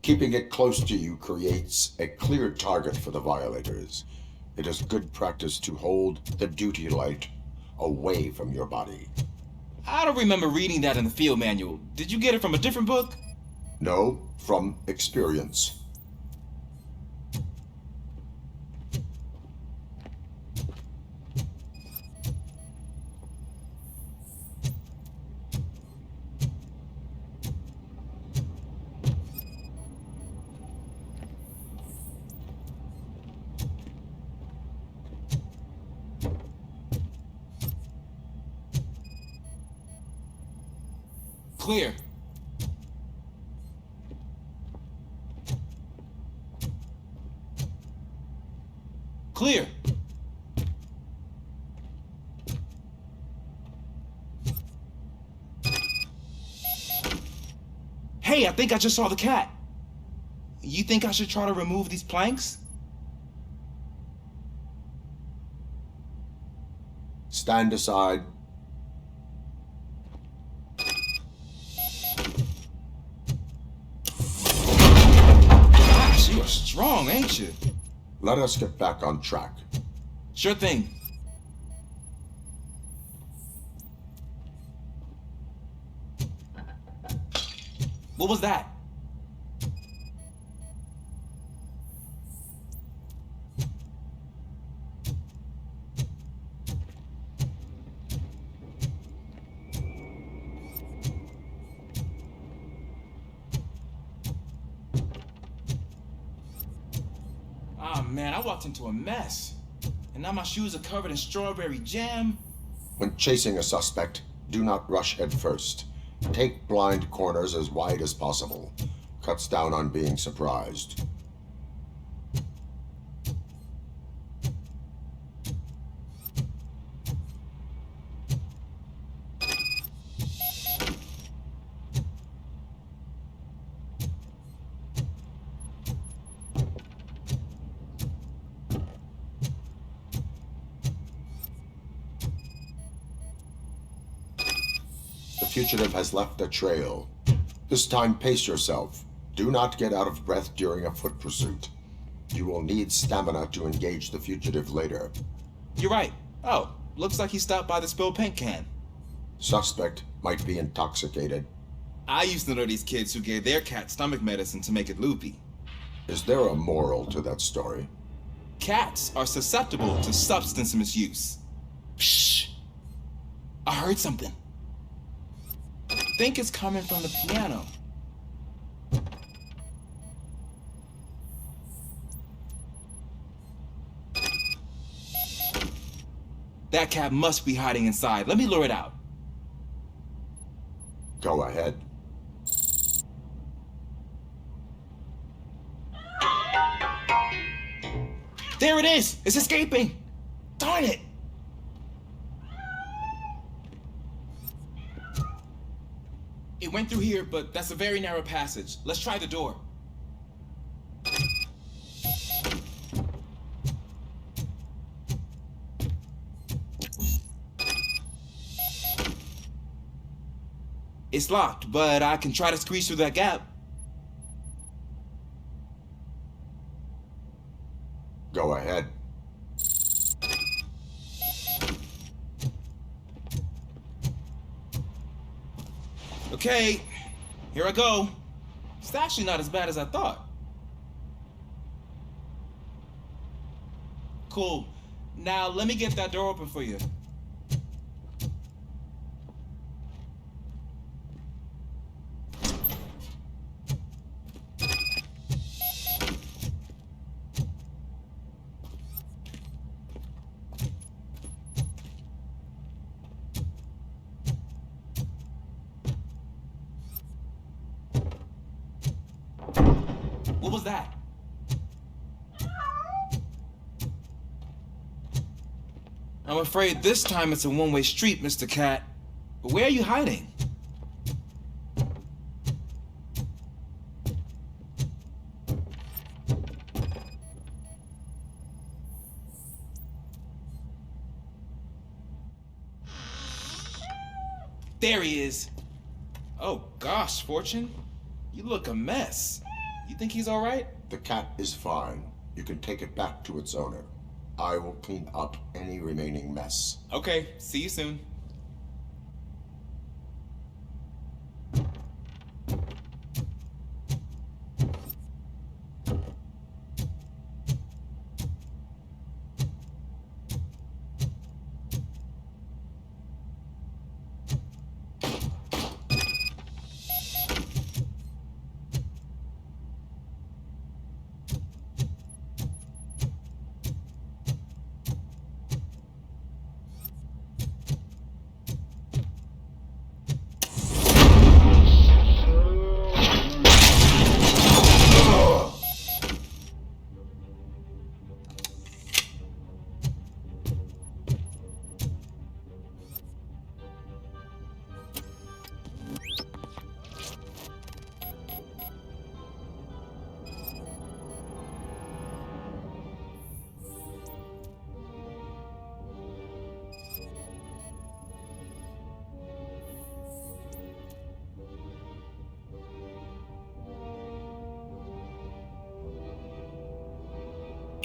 Keeping it close to you creates a clear target for the violators. It is good practice to hold the duty light away from your body. I don't remember reading that in the field manual. Did you get it from a different book? No, from experience. Clear. Clear. Hey, I think I just saw the cat. You think I should try to remove these planks? Stand aside. You're strong, ain't you? Let us get back on track. Sure thing. What was that? Ah, man, I walked into a mess. And now my shoes are covered in strawberry jam. When chasing a suspect, do not rush head first. Take blind corners as wide as possible. Cuts down on being surprised. The fugitive has left a trail. This time, pace yourself. Do not get out of breath during a foot pursuit. You will need stamina to engage the fugitive later. You're right. Oh, looks like he stopped by the spilled paint can. Suspect might be intoxicated. I used to know these kids who gave their cat stomach medicine to make it loopy. Is there a moral to that story? Cats are susceptible to substance misuse. Psh! I heard something. I think it's coming from the piano. That cat must be hiding inside. Let me lure it out. Go ahead. There it is! It's escaping! Darn it! It went through here, but that's a very narrow passage. Let's try the door. It's locked, but I can try to squeeze through that gap. Go ahead. Okay, here I go. It's actually not as bad as I thought. Cool. Now let me get that door open for you. What was that? I'm afraid this time it's a one-way street, Mr. Cat. But where are you hiding? There he is. Oh gosh, Fortune. You look a mess. You think he's all right? The cat is fine. You can take it back to its owner. I will clean up any remaining mess. Okay, see you soon.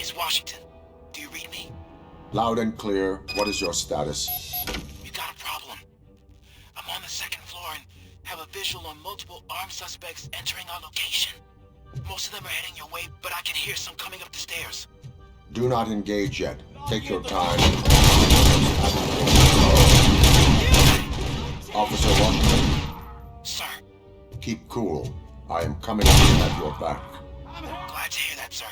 It's Washington. Do you read me? Loud and clear. What is your status? You got a problem. I'm on the second floor and have a visual on multiple armed suspects entering our location. Most of them are heading your way, but I can hear some coming up the stairs. Do not engage yet. Take your time. Officer Washington. Sir. Keep cool. I am coming at your back. Glad to hear that, sir.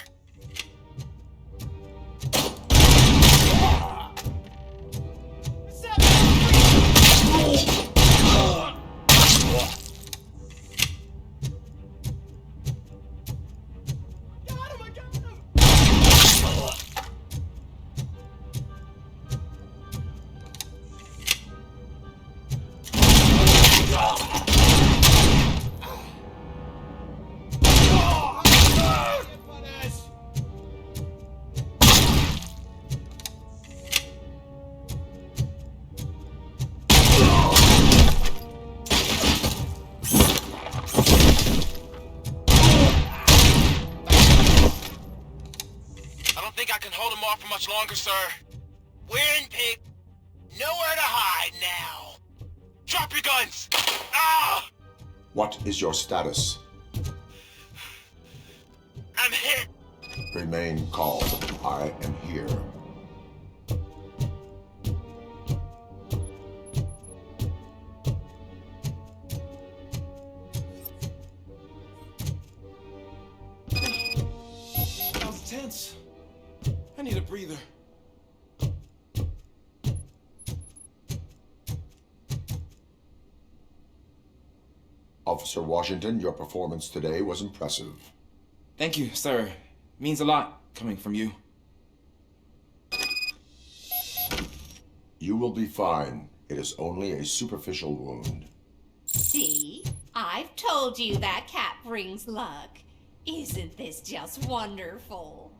much longer, sir. We're in Pig. Nowhere to hide now. Drop your guns! Ah! What is your status? I'm hit. Remain calm. I am here. That was tense. I need a breather. Officer Washington, your performance today was impressive. Thank you, sir. Means a lot coming from you. You will be fine. It is only a superficial wound. See? I've told you that cat brings luck. Isn't this just wonderful?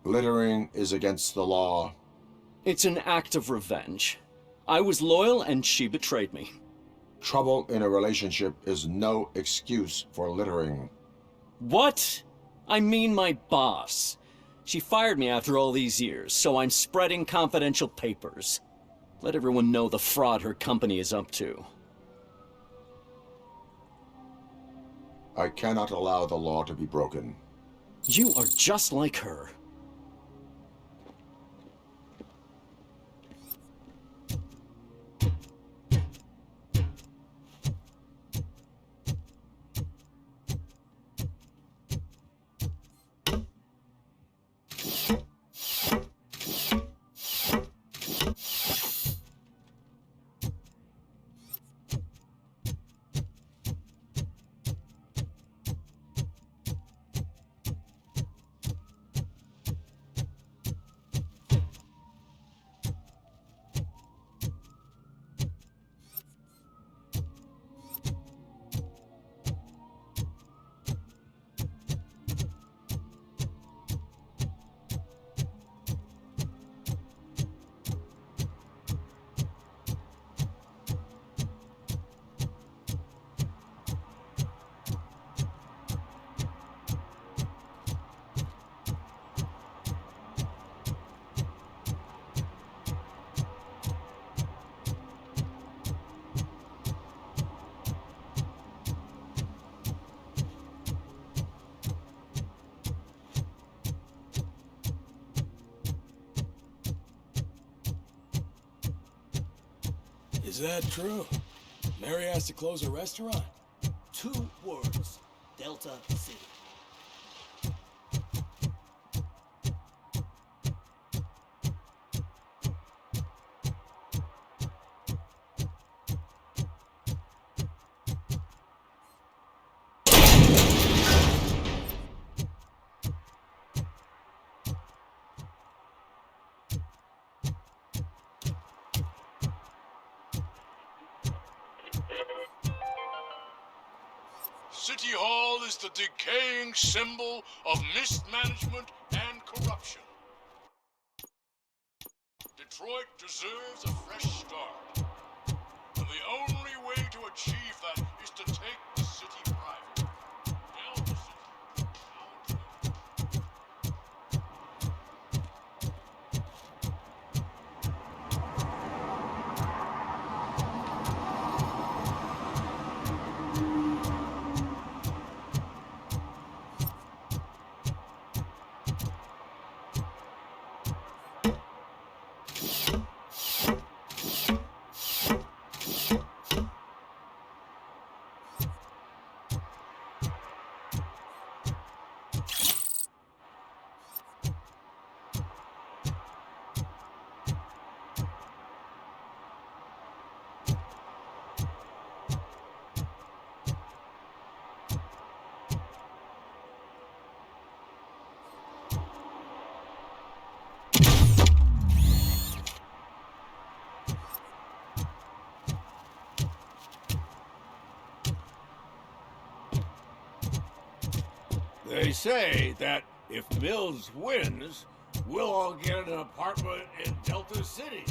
Littering is against the law. It's an act of revenge. I was loyal and she betrayed me. Trouble in a relationship is no excuse for littering. What? I mean my boss. She fired me after all these years, so I'm spreading confidential papers. Let everyone know the fraud her company is up to. I cannot allow the law to be broken. You are just like her. Is that true? Mary has to close a restaurant? 2 words. Delta City. City Hall is the decaying symbol of mismanagement and corruption. Detroit deserves a fresh start. And the only way to achieve that is to take the city private. Delta City. They say that if Mills wins, we'll all get an apartment in Delta City.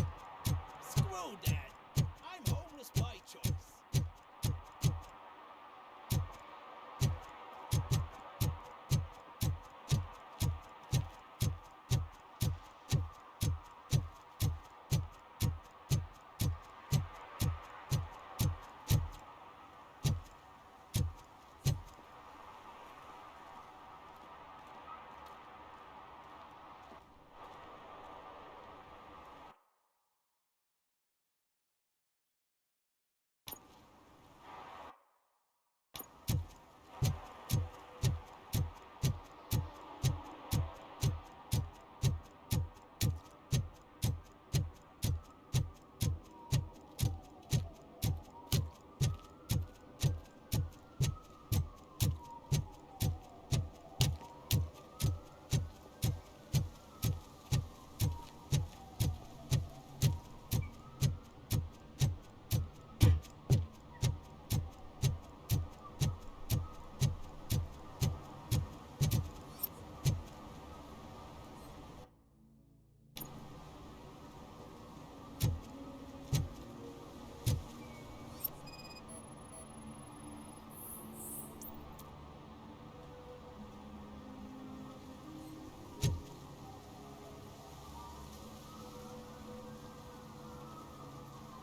Screw that. I'm homeless by choice.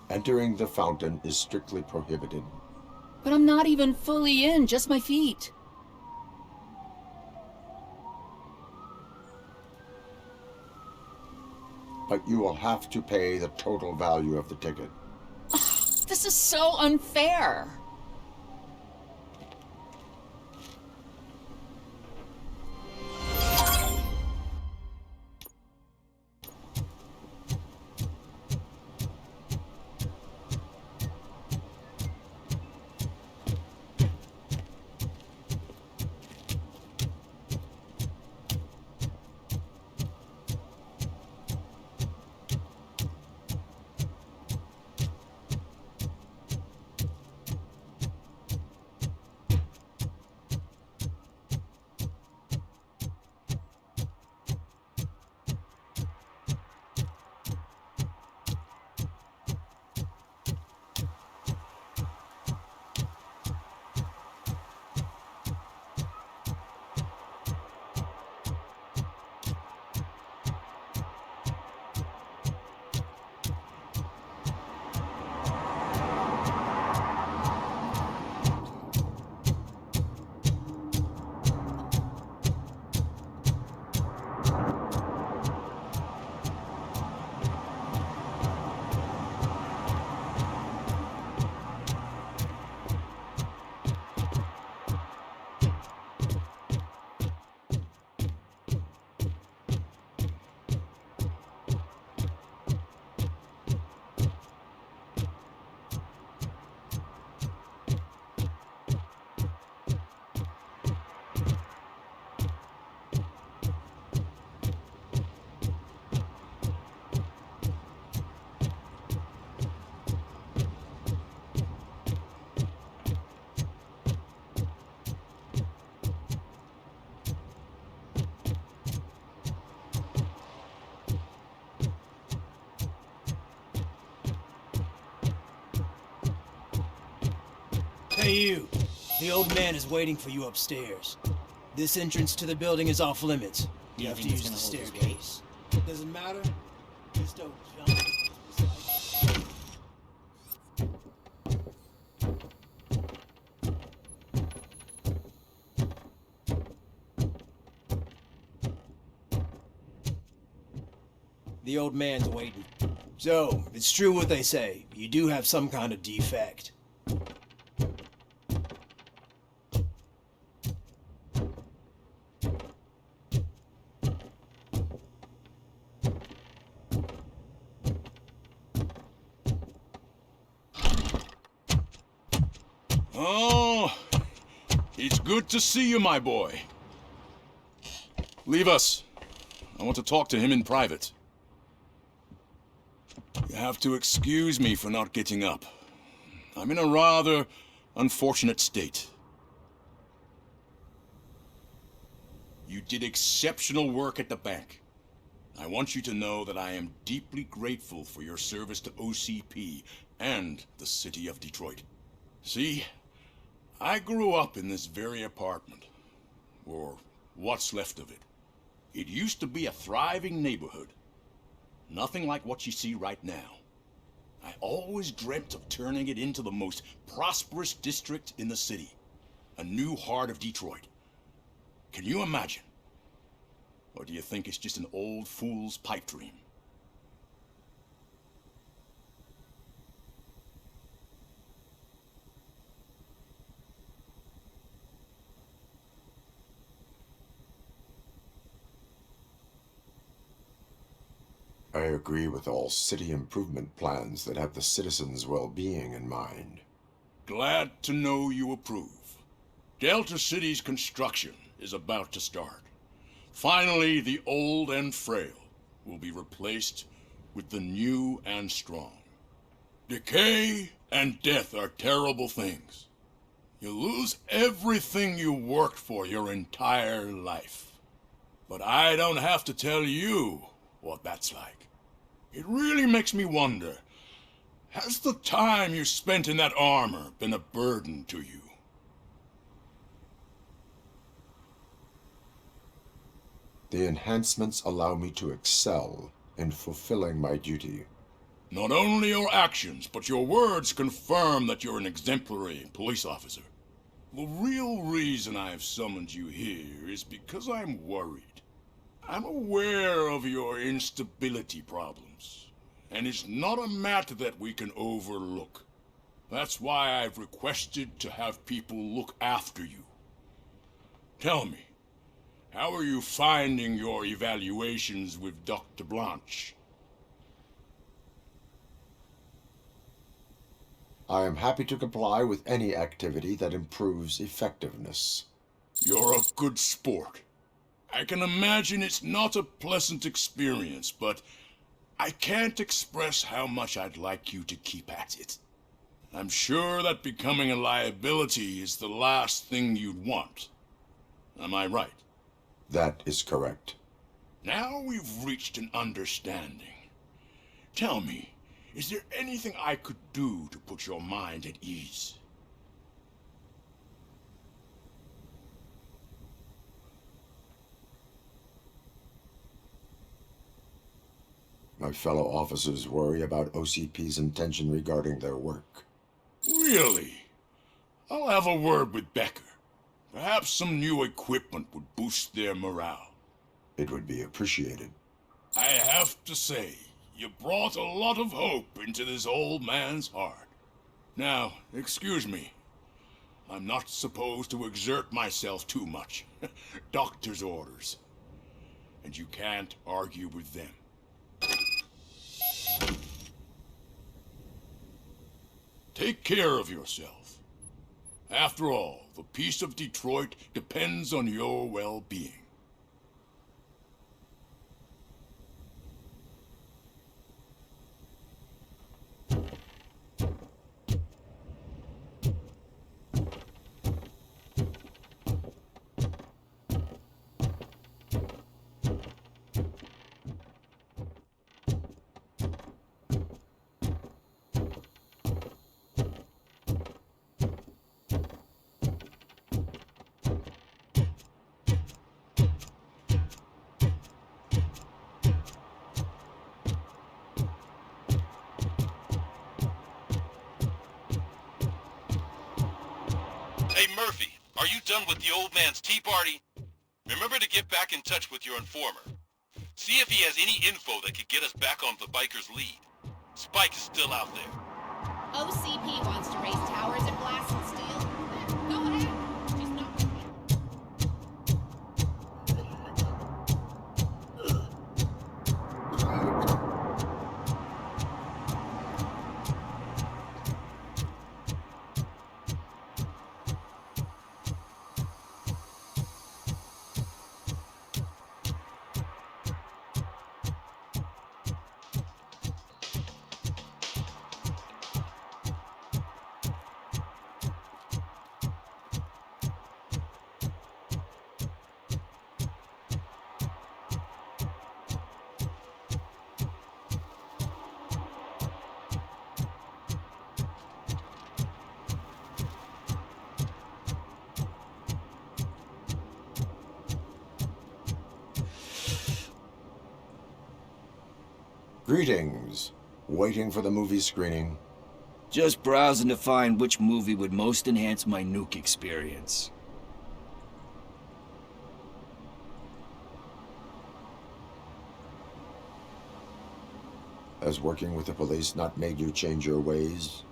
Entering the fountain is strictly prohibited. But I'm not even fully in, just my feet. But you will have to pay the total value of the ticket. This is so unfair. Hey you, the old man is waiting for you upstairs. This entrance to the building is off limits. You have to use the staircase. Doesn't matter, just don't jump. The old man's waiting. So, it's true what they say. You do have some kind of defect. Oh, it's good to see you, my boy. Leave us. I want to talk to him in private. You have to excuse me for not getting up. I'm in a rather unfortunate state. You did exceptional work at the bank. I want you to know that I am deeply grateful for your service to OCP and the city of Detroit. See, I grew up in this very apartment, or what's left of it. It used to be a thriving neighborhood. Nothing like what you see right now. I always dreamt of turning it into the most prosperous district in the city. A new heart of Detroit. Can you imagine? Or do you think it's just an old fool's pipe dream? I agree with all city improvement plans that have the citizens' well-being in mind. Glad to know you approve. Delta City's construction is about to start. Finally, the old and frail will be replaced with the new and strong. Decay and death are terrible things. You lose everything you worked for your entire life. But I don't have to tell you what that's like. It really makes me wonder, has the time you spent in that armor been a burden to you? The enhancements allow me to excel in fulfilling my duty. Not only your actions, but your words confirm that you're an exemplary police officer. The real reason I've summoned you here is because I'm worried. I'm aware of your instability problems, and it's not a matter that we can overlook. That's why I've requested to have people look after you. Tell me, how are you finding your evaluations with Dr. Blanche? I am happy to comply with any activity that improves effectiveness. You're a good sport. I can imagine it's not a pleasant experience, but I can't express how much I'd like you to keep at it. I'm sure that becoming a liability is the last thing you'd want. Am I right? That is correct. Now we've reached an understanding. Tell me, is there anything I could do to put your mind at ease? My fellow officers worry about OCP's intention regarding their work. Really? I'll have a word with Becker. Perhaps some new equipment would boost their morale. It would be appreciated. I have to say, you brought a lot of hope into this old man's heart. Now, excuse me. I'm not supposed to exert myself too much. Doctor's orders. And you can't argue with them. Take care of yourself. After all, the peace of Detroit depends on your well-being. Hey, Murphy, are you done with the old man's tea party? Remember to get back in touch with your informer. See if he has any info that could get us back on the biker's lead. Spike is still out there. OCP wants to raise towers and blast and steel. Go ahead. Just not with me. Greetings. Waiting for the movie screening? Just browsing to find which movie would most enhance my nuke experience. Has working with the police not made you change your ways?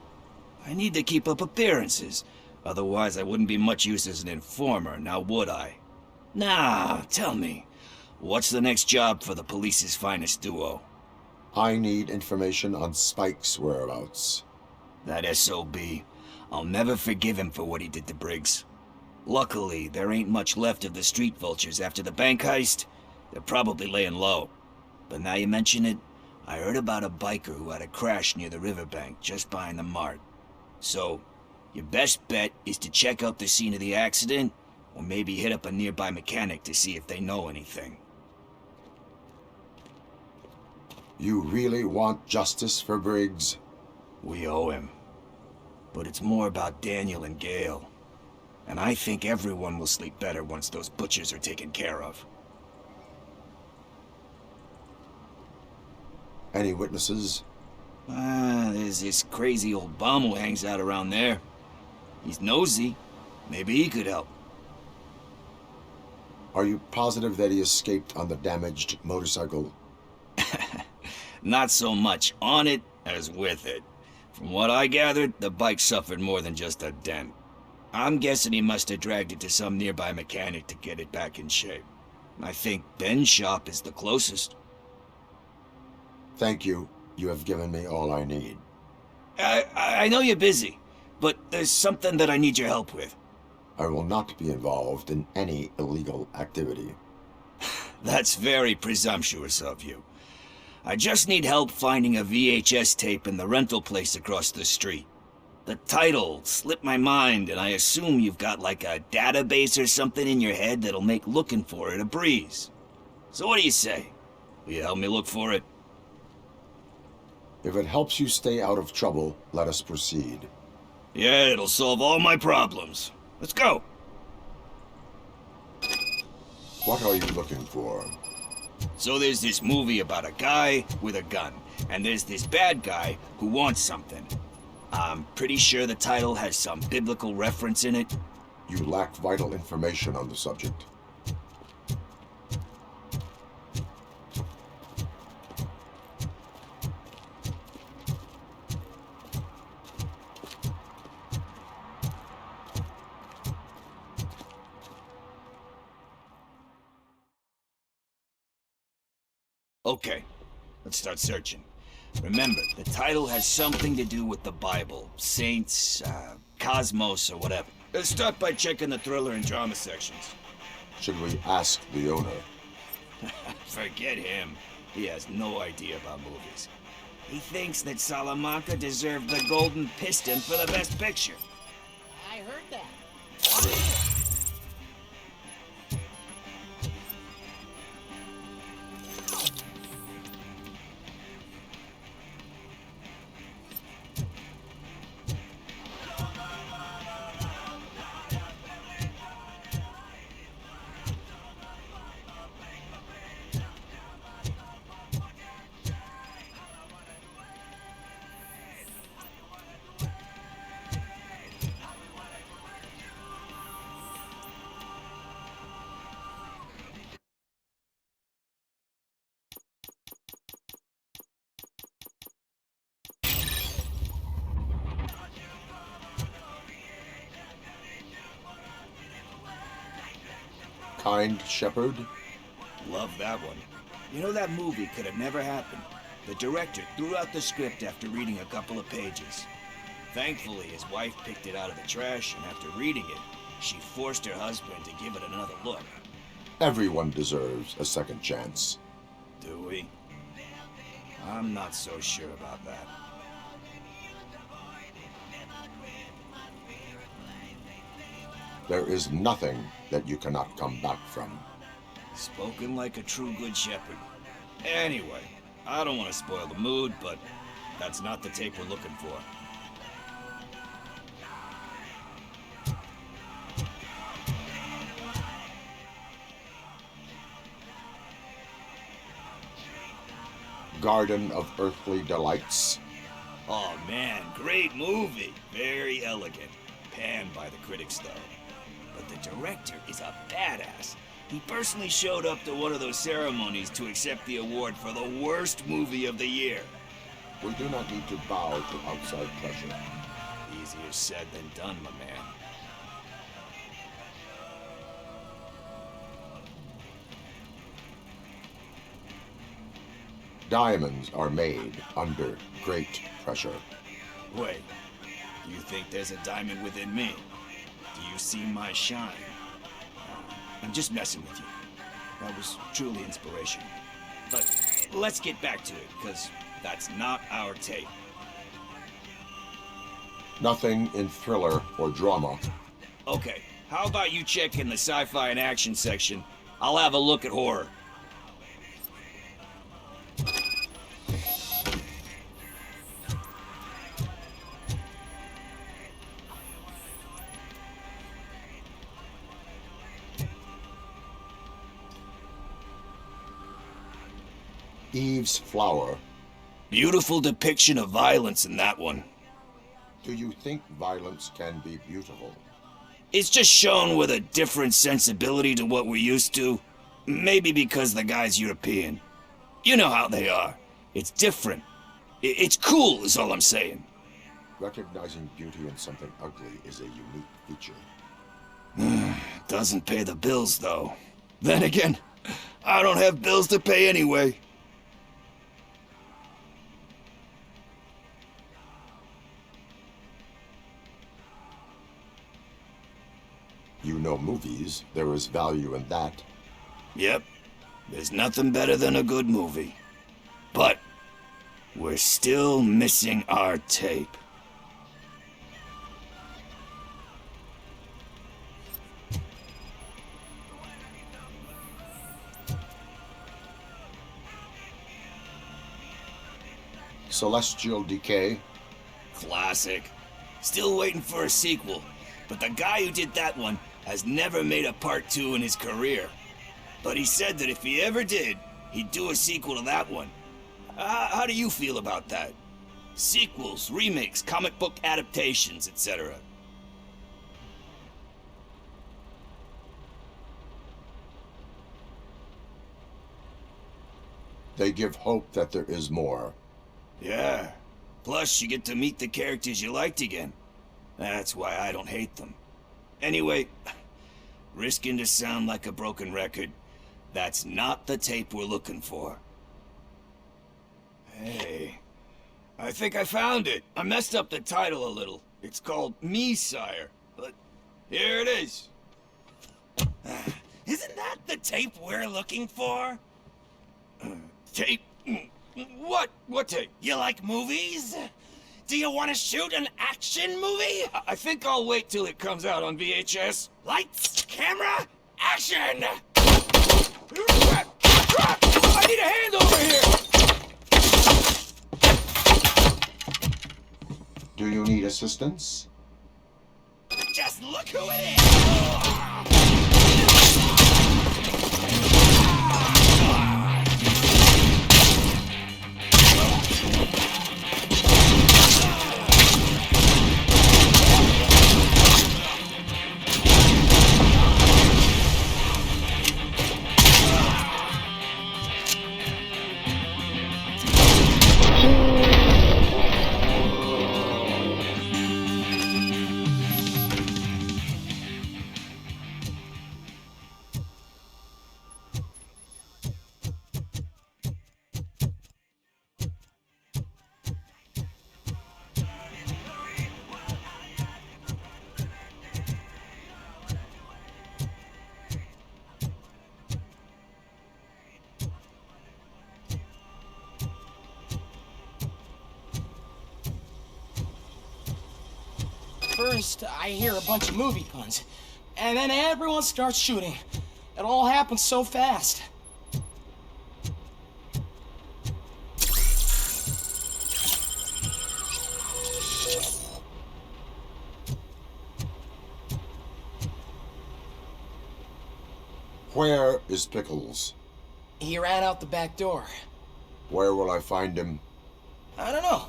I need to keep up appearances. Otherwise, I wouldn't be much use as an informer, now would I? Nah, tell me. What's the next job for the police's finest duo? I need information on Spike's whereabouts. That SOB. I'll never forgive him for what he did to Briggs. Luckily, there ain't much left of the street vultures after the bank heist. They're probably laying low. But now you mention it, I heard about a biker who had a crash near the riverbank just behind the mart. So, your best bet is to check out the scene of the accident, or maybe hit up a nearby mechanic to see if they know anything. You really want justice for Briggs? We owe him. But it's more about Daniel and Gale. And I think everyone will sleep better once those butchers are taken care of. Any witnesses? There's this crazy old bum who hangs out around there. He's nosy. Maybe he could help. Are you positive that he escaped on the damaged motorcycle? Not so much on it as with it. From what I gathered, the bike suffered more than just a dent. I'm guessing he must have dragged it to some nearby mechanic to get it back in shape. I think Ben's shop is the closest. Thank you. You have given me all I need. I know you're busy, but there's something that I need your help with. I will not be involved in any illegal activity. That's very presumptuous of you. I just need help finding a VHS tape in the rental place across the street. The title slipped my mind, and I assume you've got like a database or something in your head that'll make looking for it a breeze. So what do you say? Will you help me look for it? If it helps you stay out of trouble, let us proceed. Yeah, it'll solve all my problems. Let's go. What are you looking for? So there's this movie about a guy with a gun, and there's this bad guy who wants something. I'm pretty sure the title has some biblical reference in it. You lack vital information on the subject. Okay, let's start searching. Remember, the title has something to do with the Bible, saints, cosmos, or whatever. Let's start by checking the thriller and drama sections. Should we ask the owner? Forget him. He has no idea about movies. He thinks that Salamanca deserved the Golden Piston for the Best Picture. I heard that. Kind Shepherd? Love that one. You know, that movie could have never happened. The director threw out the script after reading a couple of pages. Thankfully, his wife picked it out of the trash, and after reading it, she forced her husband to give it another look. Everyone deserves a second chance. Do we? I'm not so sure about that. There is nothing that you cannot come back from. Spoken like a true good shepherd. Anyway, I don't want to spoil the mood, but that's not the tape we're looking for. Garden of Earthly Delights? Oh man, great movie. Very elegant. Panned by the critics, though. But the director is a badass. He personally showed up to one of those ceremonies to accept the award for the worst movie of the year. We do not need to bow to outside pressure. Easier said than done, my man. Diamonds are made under great pressure. Wait, do you think there's a diamond within me? Do you see my shine? I'm just messing with you. That was truly inspirational. But let's get back to it, because that's not our tape. Nothing in thriller or drama. Okay, how about you check in the sci-fi and action section? I'll have a look at horror. Eve's Flower. Beautiful depiction of violence in that one. Do you think violence can be beautiful? It's just shown with a different sensibility to what we're used to. Maybe because the guy's European. You know how they are. It's different. It's cool is all I'm saying. Recognizing beauty in something ugly is a unique feature. Doesn't pay the bills, though. Then again, I don't have bills to pay anyway. You know movies. There is value in that. Yep. There's nothing better than a good movie. But we're still missing our tape. Celestial Decay. Classic. Still waiting for a sequel. But the guy who did that one has never made a part 2 in his career. But he said that if he ever did, he'd do a sequel to that one. How do you feel about that? Sequels, remakes, comic book adaptations, etc. They give hope that there is more. Yeah. Plus, you get to meet the characters you liked again. That's why I don't hate them. Anyway, risking to sound like a broken record, that's not the tape we're looking for. Hey, I think I found it. I messed up the title a little. It's called Me, Sire. But here it is. Isn't that the tape we're looking for? Tape? What? What tape? You like movies? Do you want to shoot an action movie? I think I'll wait till it comes out on VHS. Lights, camera, action! I need a hand over here! Do you need assistance? Just look who it is! First, I hear a bunch of movie puns, and then everyone starts shooting. It all happens so fast. Where is Pickles? He ran out the back door. Where will I find him? I don't know.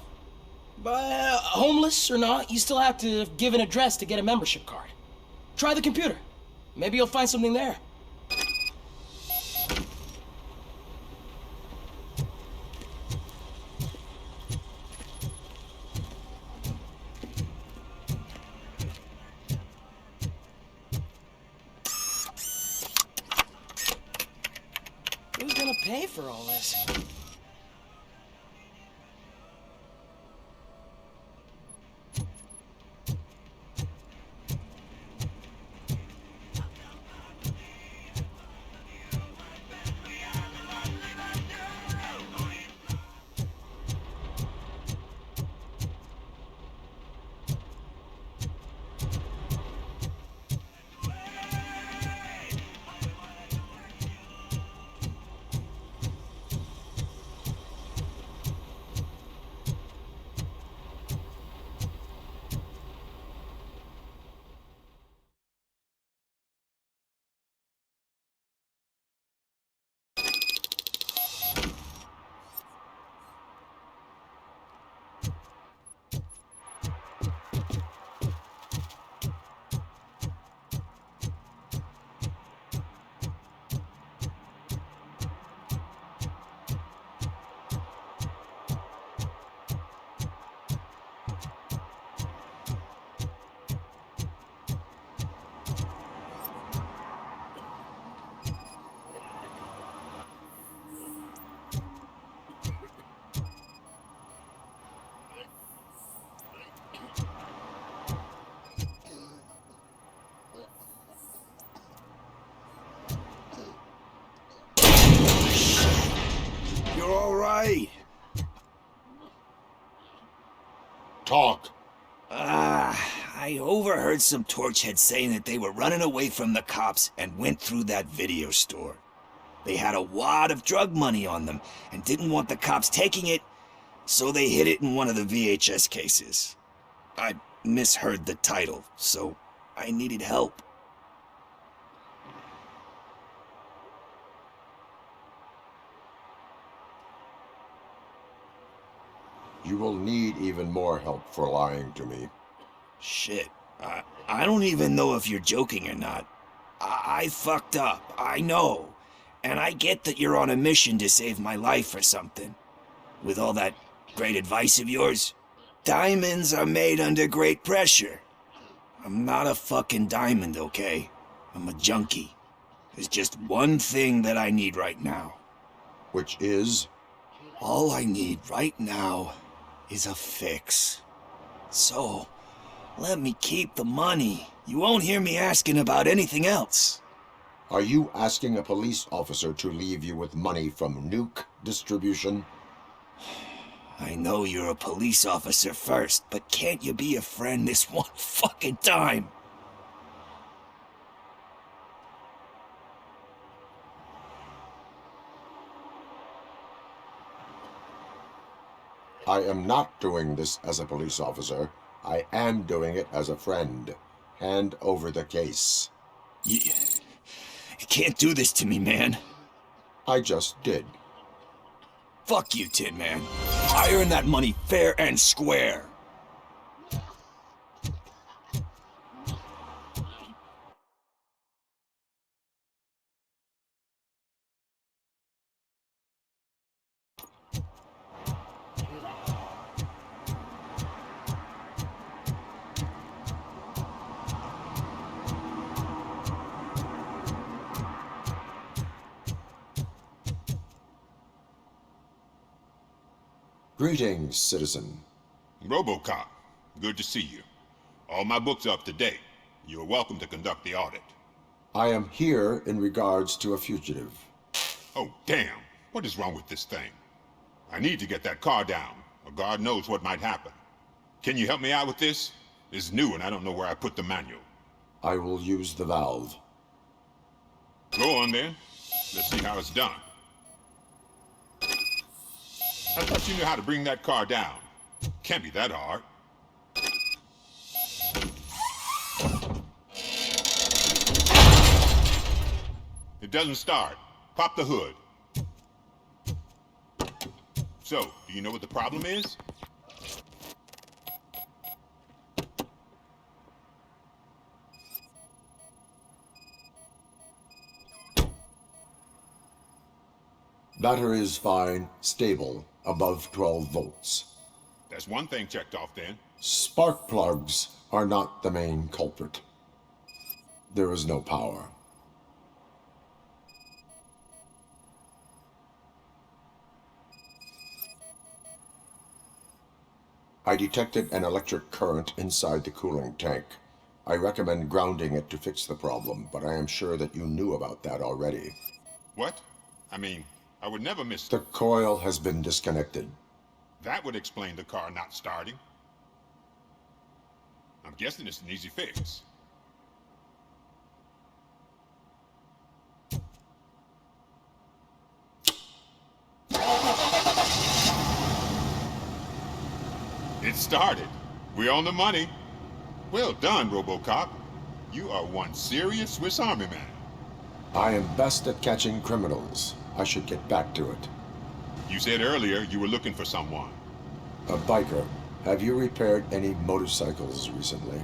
But homeless or not, you still have to give an address to get a membership card. Try the computer. Maybe you'll find something there. Who's gonna pay for all this? You're all right. Talk. I overheard some torchheads saying that they were running away from the cops and went through that video store. They had a wad of drug money on them and didn't want the cops taking it, so they hid it in one of the VHS cases. I misheard the title, so I needed help. You will need even more help for lying to me. Shit. I don't even know if you're joking or not. I fucked up, I know. And I get that you're on a mission to save my life or something. With all that great advice of yours, diamonds are made under great pressure. I'm not a fucking diamond, okay? I'm a junkie. There's just one thing that I need right now. Which is? All I need right now is a fix. So, let me keep the money. You won't hear me asking about anything else. Are you asking a police officer to leave you with money from nuke distribution? I know you're a police officer first, but can't you be a friend this one fucking time? I am not doing this as a police officer. I am doing it as a friend. Hand over the case. You can't do this to me, man. I just did. Fuck you, Tin Man. I earned that money fair and square. Greetings, citizen. RoboCop, good to see you. All my books are up to date. You're welcome to conduct the audit. I am here in regards to a fugitive. Oh, damn. What is wrong with this thing? I need to get that car down, or God knows what might happen. Can you help me out with this? It's new and I don't know where I put the manual. I will use the valve. Go on then. Let's see how it's done. I thought you knew how to bring that car down. Can't be that hard. It doesn't start. Pop the hood. So, do you know what the problem is? Battery is fine, stable, above 12 volts. That's one thing checked off then. Spark plugs are not the main culprit. There is no power. I detected an electric current inside the cooling tank. I recommend grounding it to fix the problem, but I am sure that you knew about that already. What? I mean, I would never miss... The coil has been disconnected. That would explain the car not starting. I'm guessing it's an easy fix. It started. We're on the money. Well done, RoboCop. You are one serious Swiss Army man. I am best at catching criminals. I should get back to it. You said earlier you were looking for someone. A biker. Have you repaired any motorcycles recently?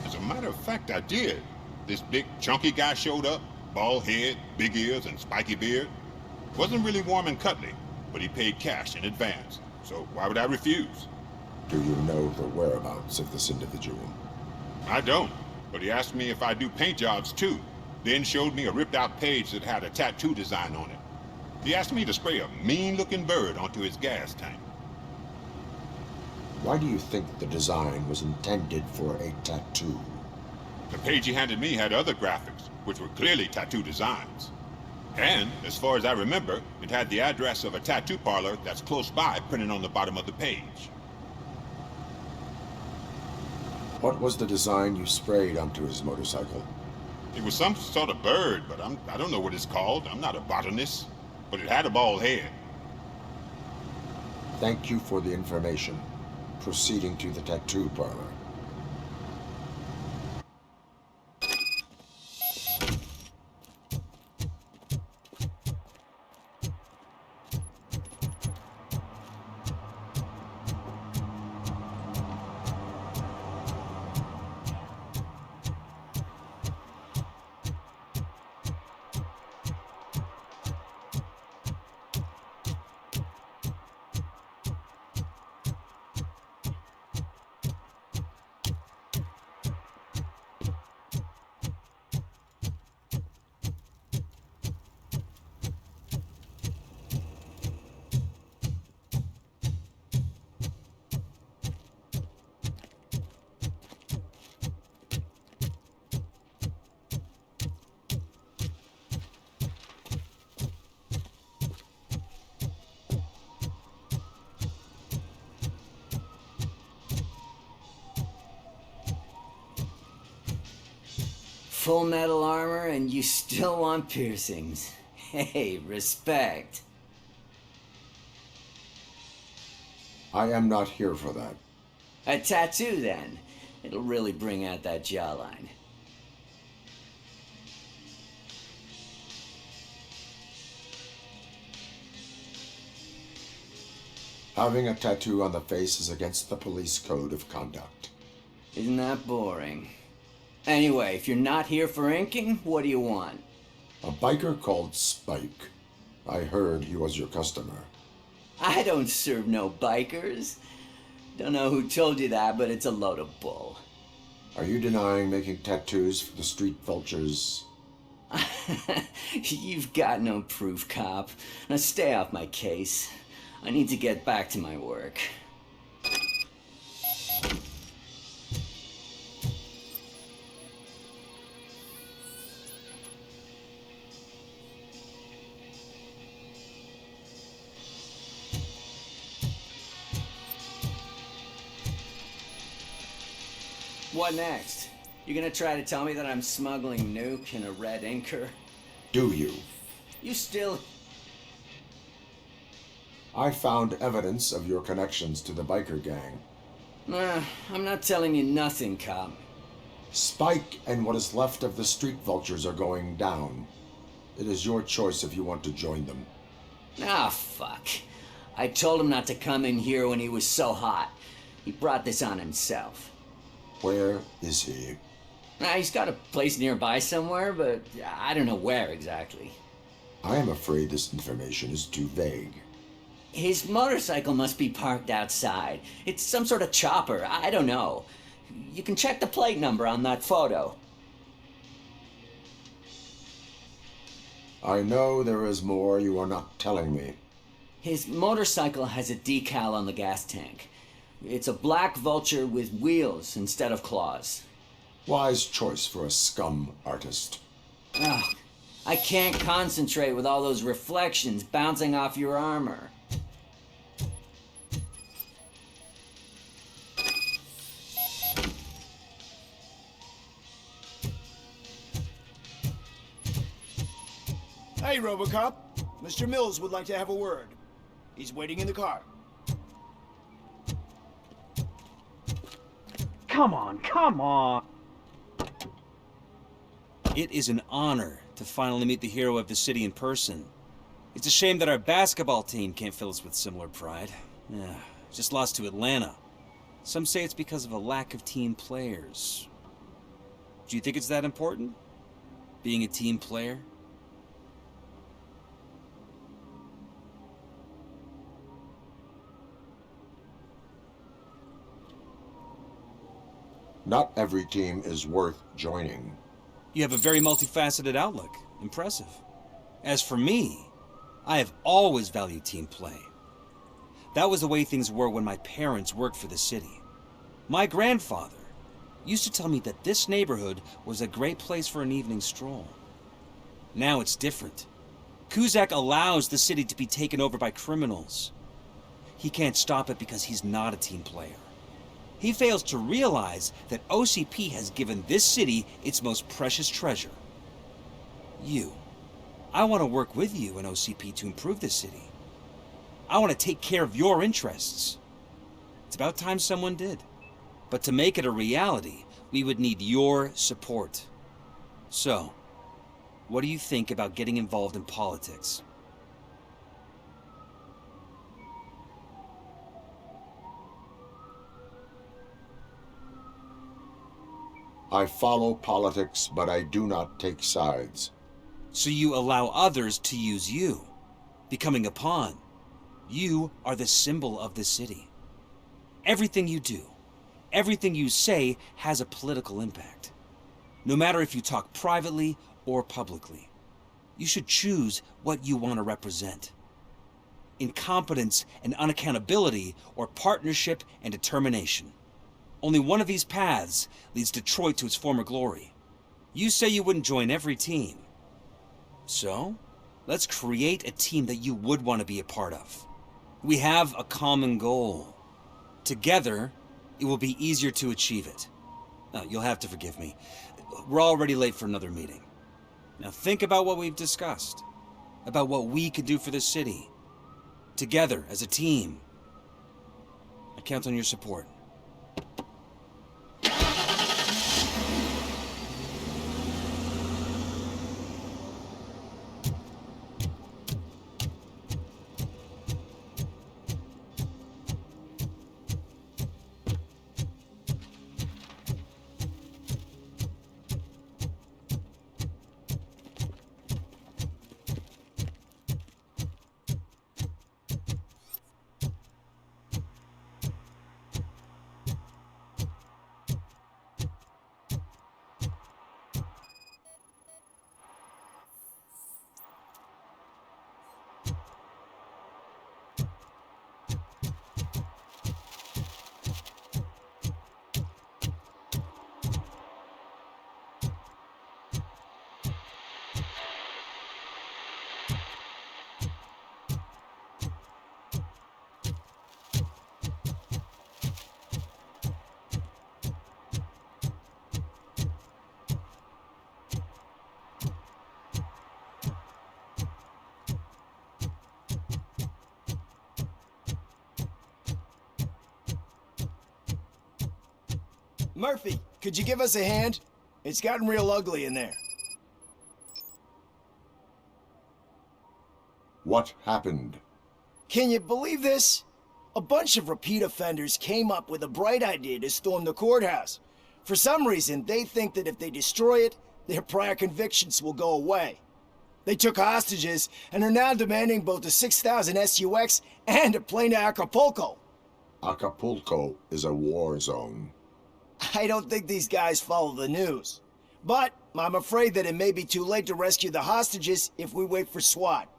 As a matter of fact, I did. This big, chunky guy showed up. Bald head, big ears, and spiky beard. Wasn't really warm and cuddly, but he paid cash in advance. So why would I refuse? Do you know the whereabouts of this individual? I don't, but he asked me if I do paint jobs too. Then showed me a ripped-out page that had a tattoo design on it. He asked me to spray a mean-looking bird onto his gas tank. Why do you think the design was intended for a tattoo? The page he handed me had other graphics, which were clearly tattoo designs. And, as far as I remember, it had the address of a tattoo parlor that's close by printed on the bottom of the page. What was the design you sprayed onto his motorcycle? It was some sort of bird, but I don't know what it's called. I'm not a botanist. But it had a bald head. Thank you for the information. Proceeding to the tattoo parlor. Full metal armor and you still want piercings. Hey, respect. I am not here for that. A tattoo, then. It'll really bring out that jawline. Having a tattoo on the face is against the police code of conduct. Isn't that boring? Anyway, if you're not here for inking, what do you want? A biker called Spike. I heard he was your customer. I don't serve no bikers. Don't know who told you that, but it's a load of bull. Are you denying making tattoos for the street vultures? You've got no proof, cop. Now stay off my case. I need to get back to my work. What next? You gonna try to tell me that I'm smuggling nuke in a red inker? Do you? You still... I found evidence of your connections to the biker gang. I'm not telling you nothing, cop. Spike and what is left of the street vultures are going down. It is your choice if you want to join them. Ah, fuck. I told him not to come in here when he was so hot. He brought this on himself. Where is he? He's got a place nearby somewhere, but I don't know where exactly. I am afraid this information is too vague. His motorcycle must be parked outside. It's some sort of chopper. I don't know. You can check the plate number on that photo. I know there is more you are not telling me. His motorcycle has a decal on the gas tank. It's a black vulture with wheels instead of claws. Wise choice for a scum artist. Oh, I can't concentrate with all those reflections bouncing off your armor. Hey, RoboCop. Mr. Mills would like to have a word. He's waiting in the car. Come on, come on! It is an honor to finally meet the hero of the city in person. It's a shame that our basketball team can't fill us with similar pride. Yeah, just lost to Atlanta. Some say it's because of a lack of team players. Do you think it's that important? Being a team player? Not every team is worth joining. You have a very multifaceted outlook. Impressive. As for me, I have always valued team play. That was the way things were when my parents worked for the city. My grandfather used to tell me that this neighborhood was a great place for an evening stroll. Now it's different. Kuzak allows the city to be taken over by criminals. He can't stop it because he's not a team player. He fails to realize that OCP has given this city its most precious treasure. You. I want to work with you and OCP to improve this city. I want to take care of your interests. It's about time someone did. But to make it a reality, we would need your support. So, what do you think about getting involved in politics? I follow politics, but I do not take sides. So you allow others to use you, becoming a pawn. You are the symbol of the city. Everything you do, everything you say has a political impact. No matter if you talk privately or publicly, you should choose what you want to represent. Incompetence and unaccountability, or partnership and determination. Only one of these paths leads Detroit to its former glory. You say you wouldn't join every team. So, let's create a team that you would want to be a part of. We have a common goal. Together, it will be easier to achieve it. Now, you'll have to forgive me. We're already late for another meeting. Now think about what we've discussed. About what we could do for this city. Together, as a team. I count on your support. Murphy, could you give us a hand? It's gotten real ugly in there. What happened? Can you believe this? A bunch of repeat offenders came up with a bright idea to storm the courthouse. For some reason, they think that if they destroy it, their prior convictions will go away. They took hostages and are now demanding both a 6,000 SUX and a plane to Acapulco. Acapulco is a war zone. I don't think these guys follow the news. But I'm afraid that it may be too late to rescue the hostages if we wait for SWAT.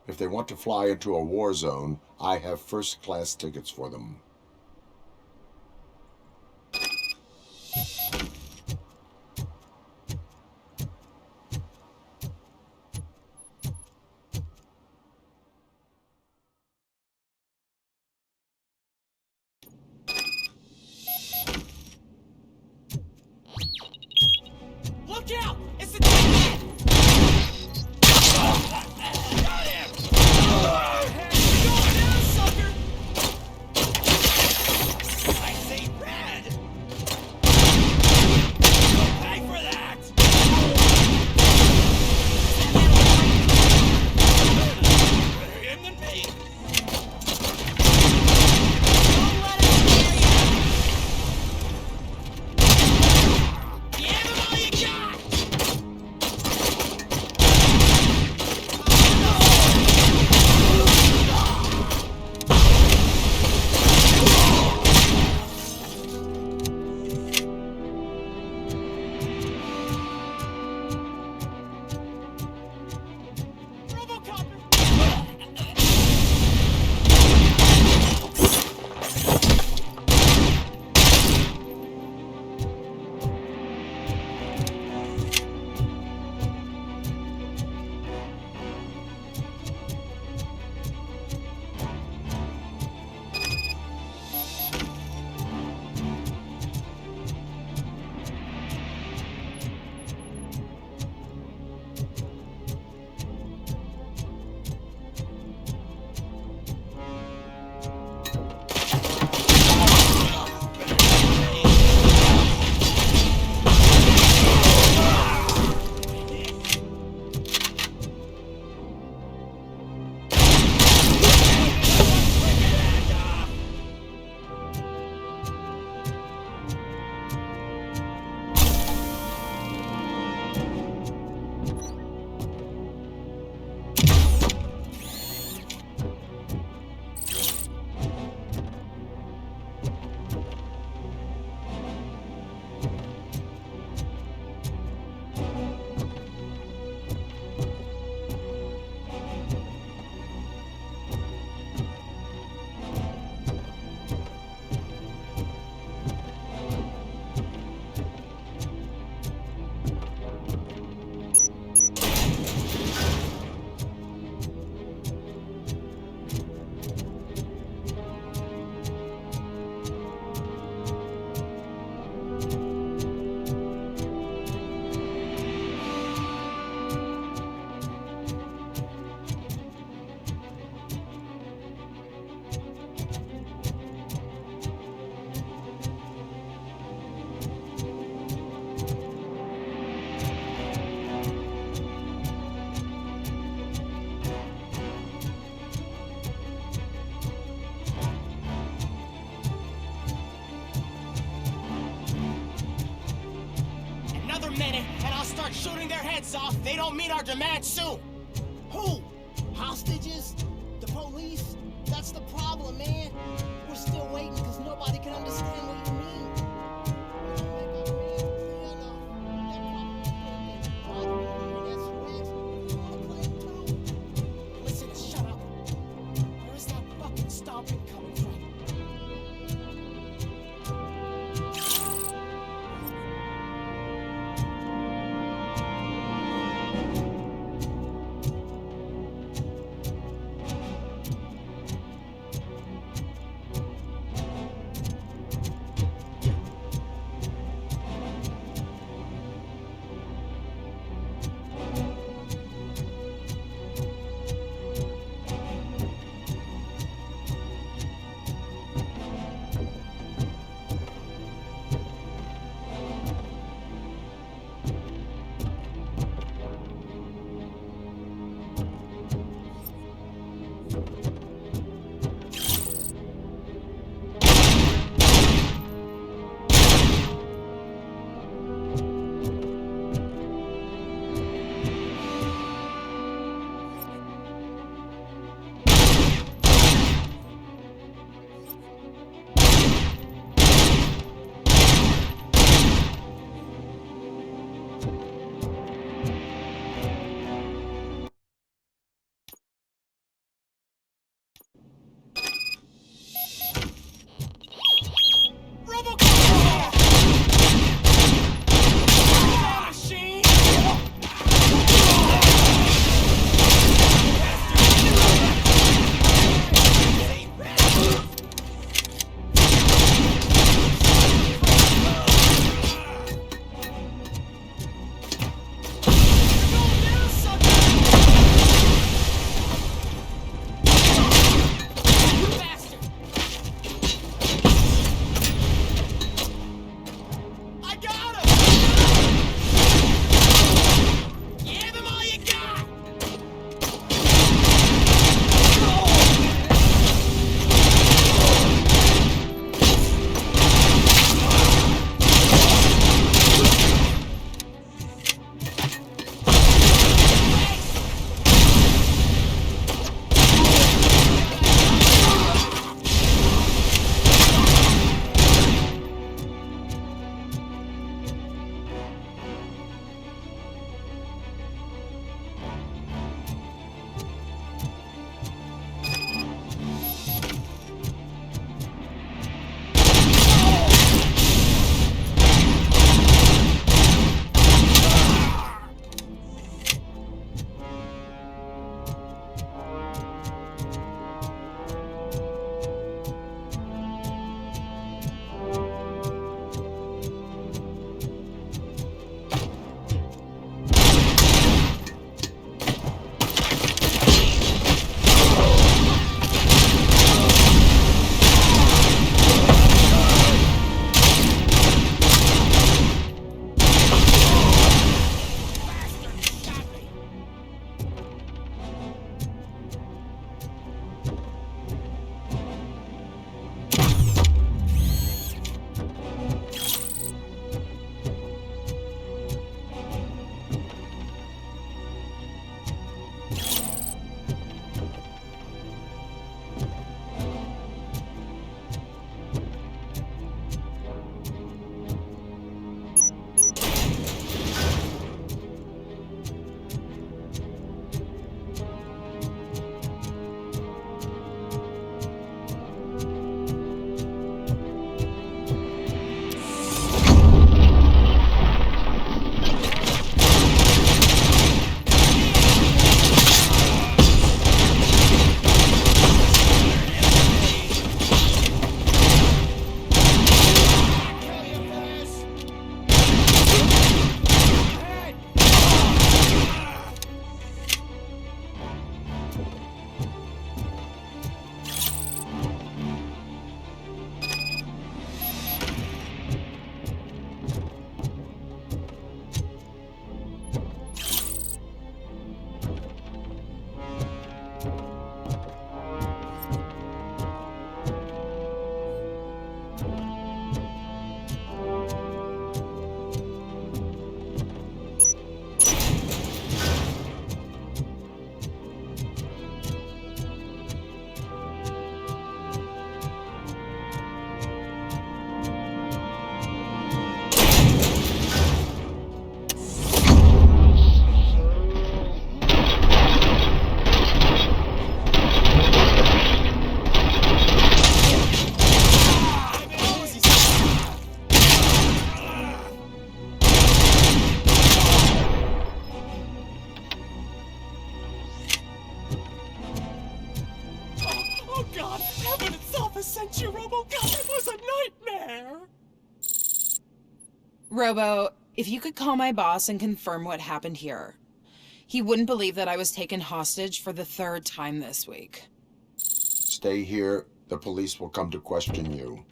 If they want to fly into a war zone, I have first-class tickets for them. Look out! It's the man! Got him! Go down, sucker! start shooting their heads off, they don't meet our demands soon. Who? Hostages? The police? That's the problem, man. We're still waiting because nobody can understand what you mean. Listen, shut up. Where's that fucking stomping coming from? ever sent you, RoboCop. It was a nightmare. Robo, if you could call my boss and confirm what happened here. He wouldn't believe that I was taken hostage for the 3rd time this week. Stay here. The police will come to question you.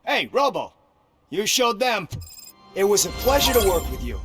Hey, Robo! You showed them. It was a pleasure to work with you.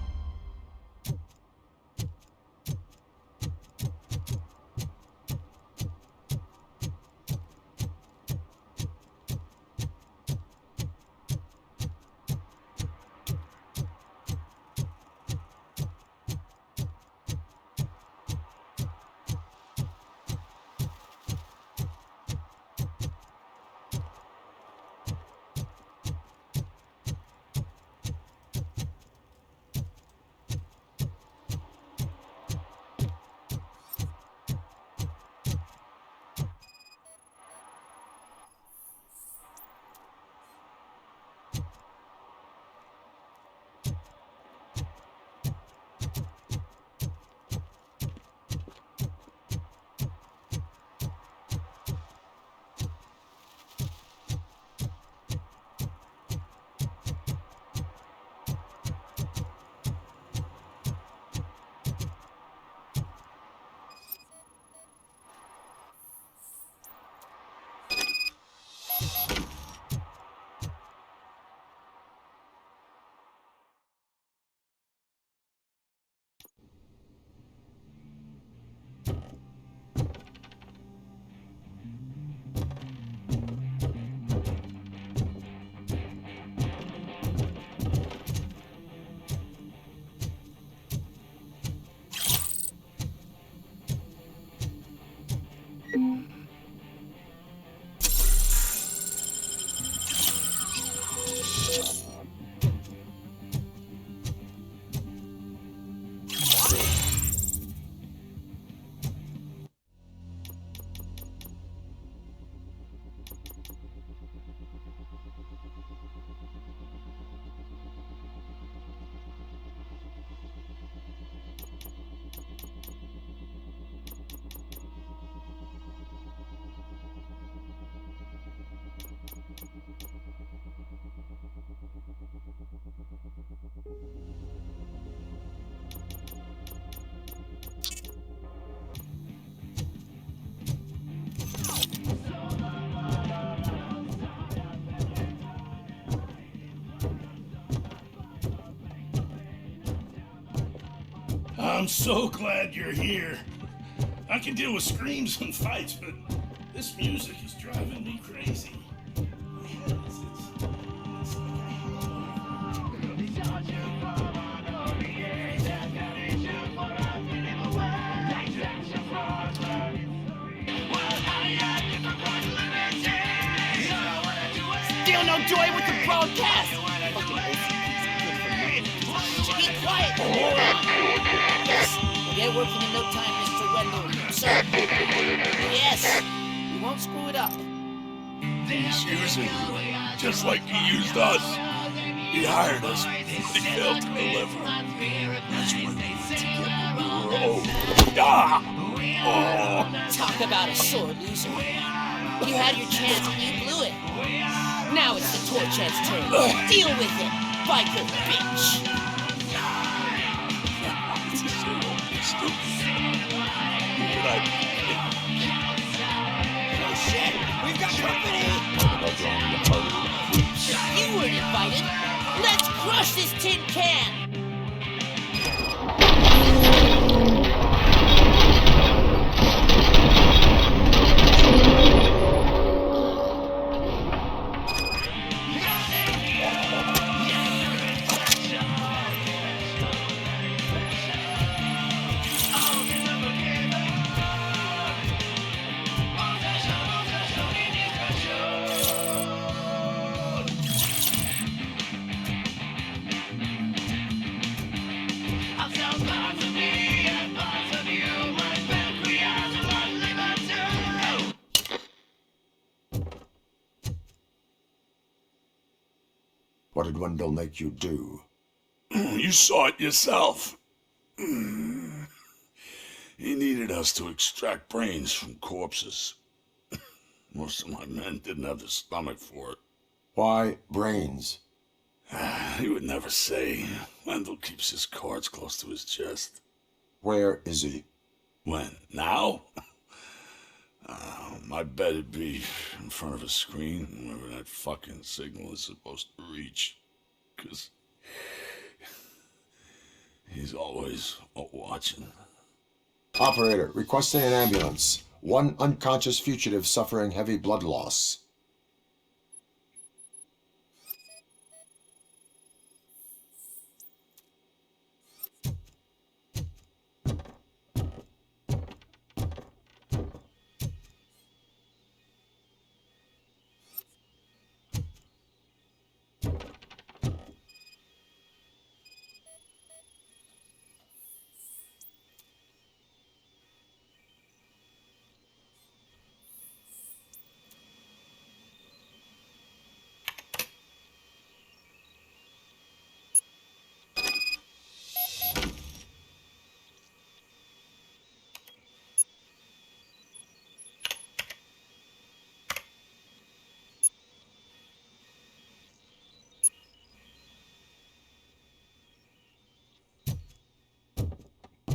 I'm so glad you're here. I can deal with screams and fights, but this music is driving me crazy. Still no joy with the broadcast! Be quiet! Yes, we'll get working in no time, Mr. Wendell. Sir. Yes, we won't screw it up. He's using you, just like he used us. He hired us, but he failed to deliver. That's when we went to get what we were owed. Ah! Oh! Talk about a sore loser. You had your chance and you blew it. Now it's the Torchhead's turn. Deal with it, biker bitch. Oh shit! We've got company! You weren't invited. Let's crush this tin can! What did Wendell make you do? You saw it yourself. He needed us to extract brains from corpses. Most of my men didn't have the stomach for it. Why brains? He would never say. Wendell keeps his cards close to his chest. Where is he? When? Now? I bet it'd be in front of a screen, wherever that fucking signal is supposed to reach. 'Cause he's always watching. Operator, requesting an ambulance. One unconscious fugitive suffering heavy blood loss.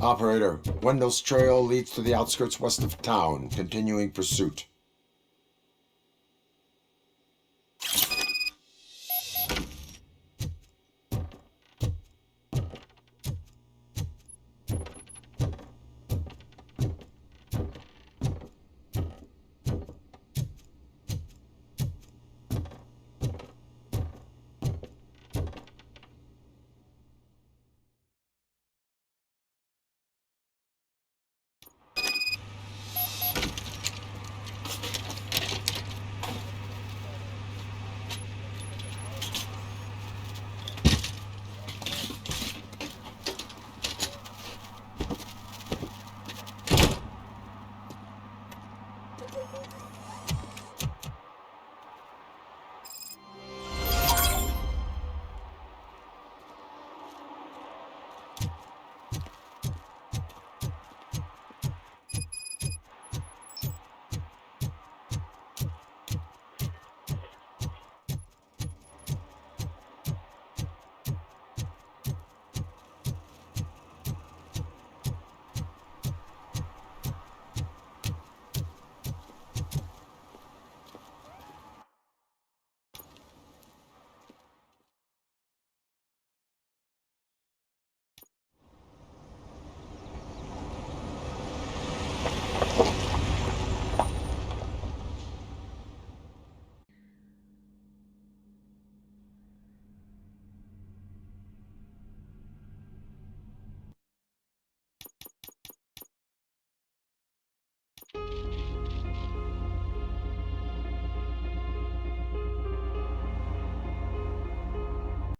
Operator, Wendell's trail leads to the outskirts west of town, continuing pursuit.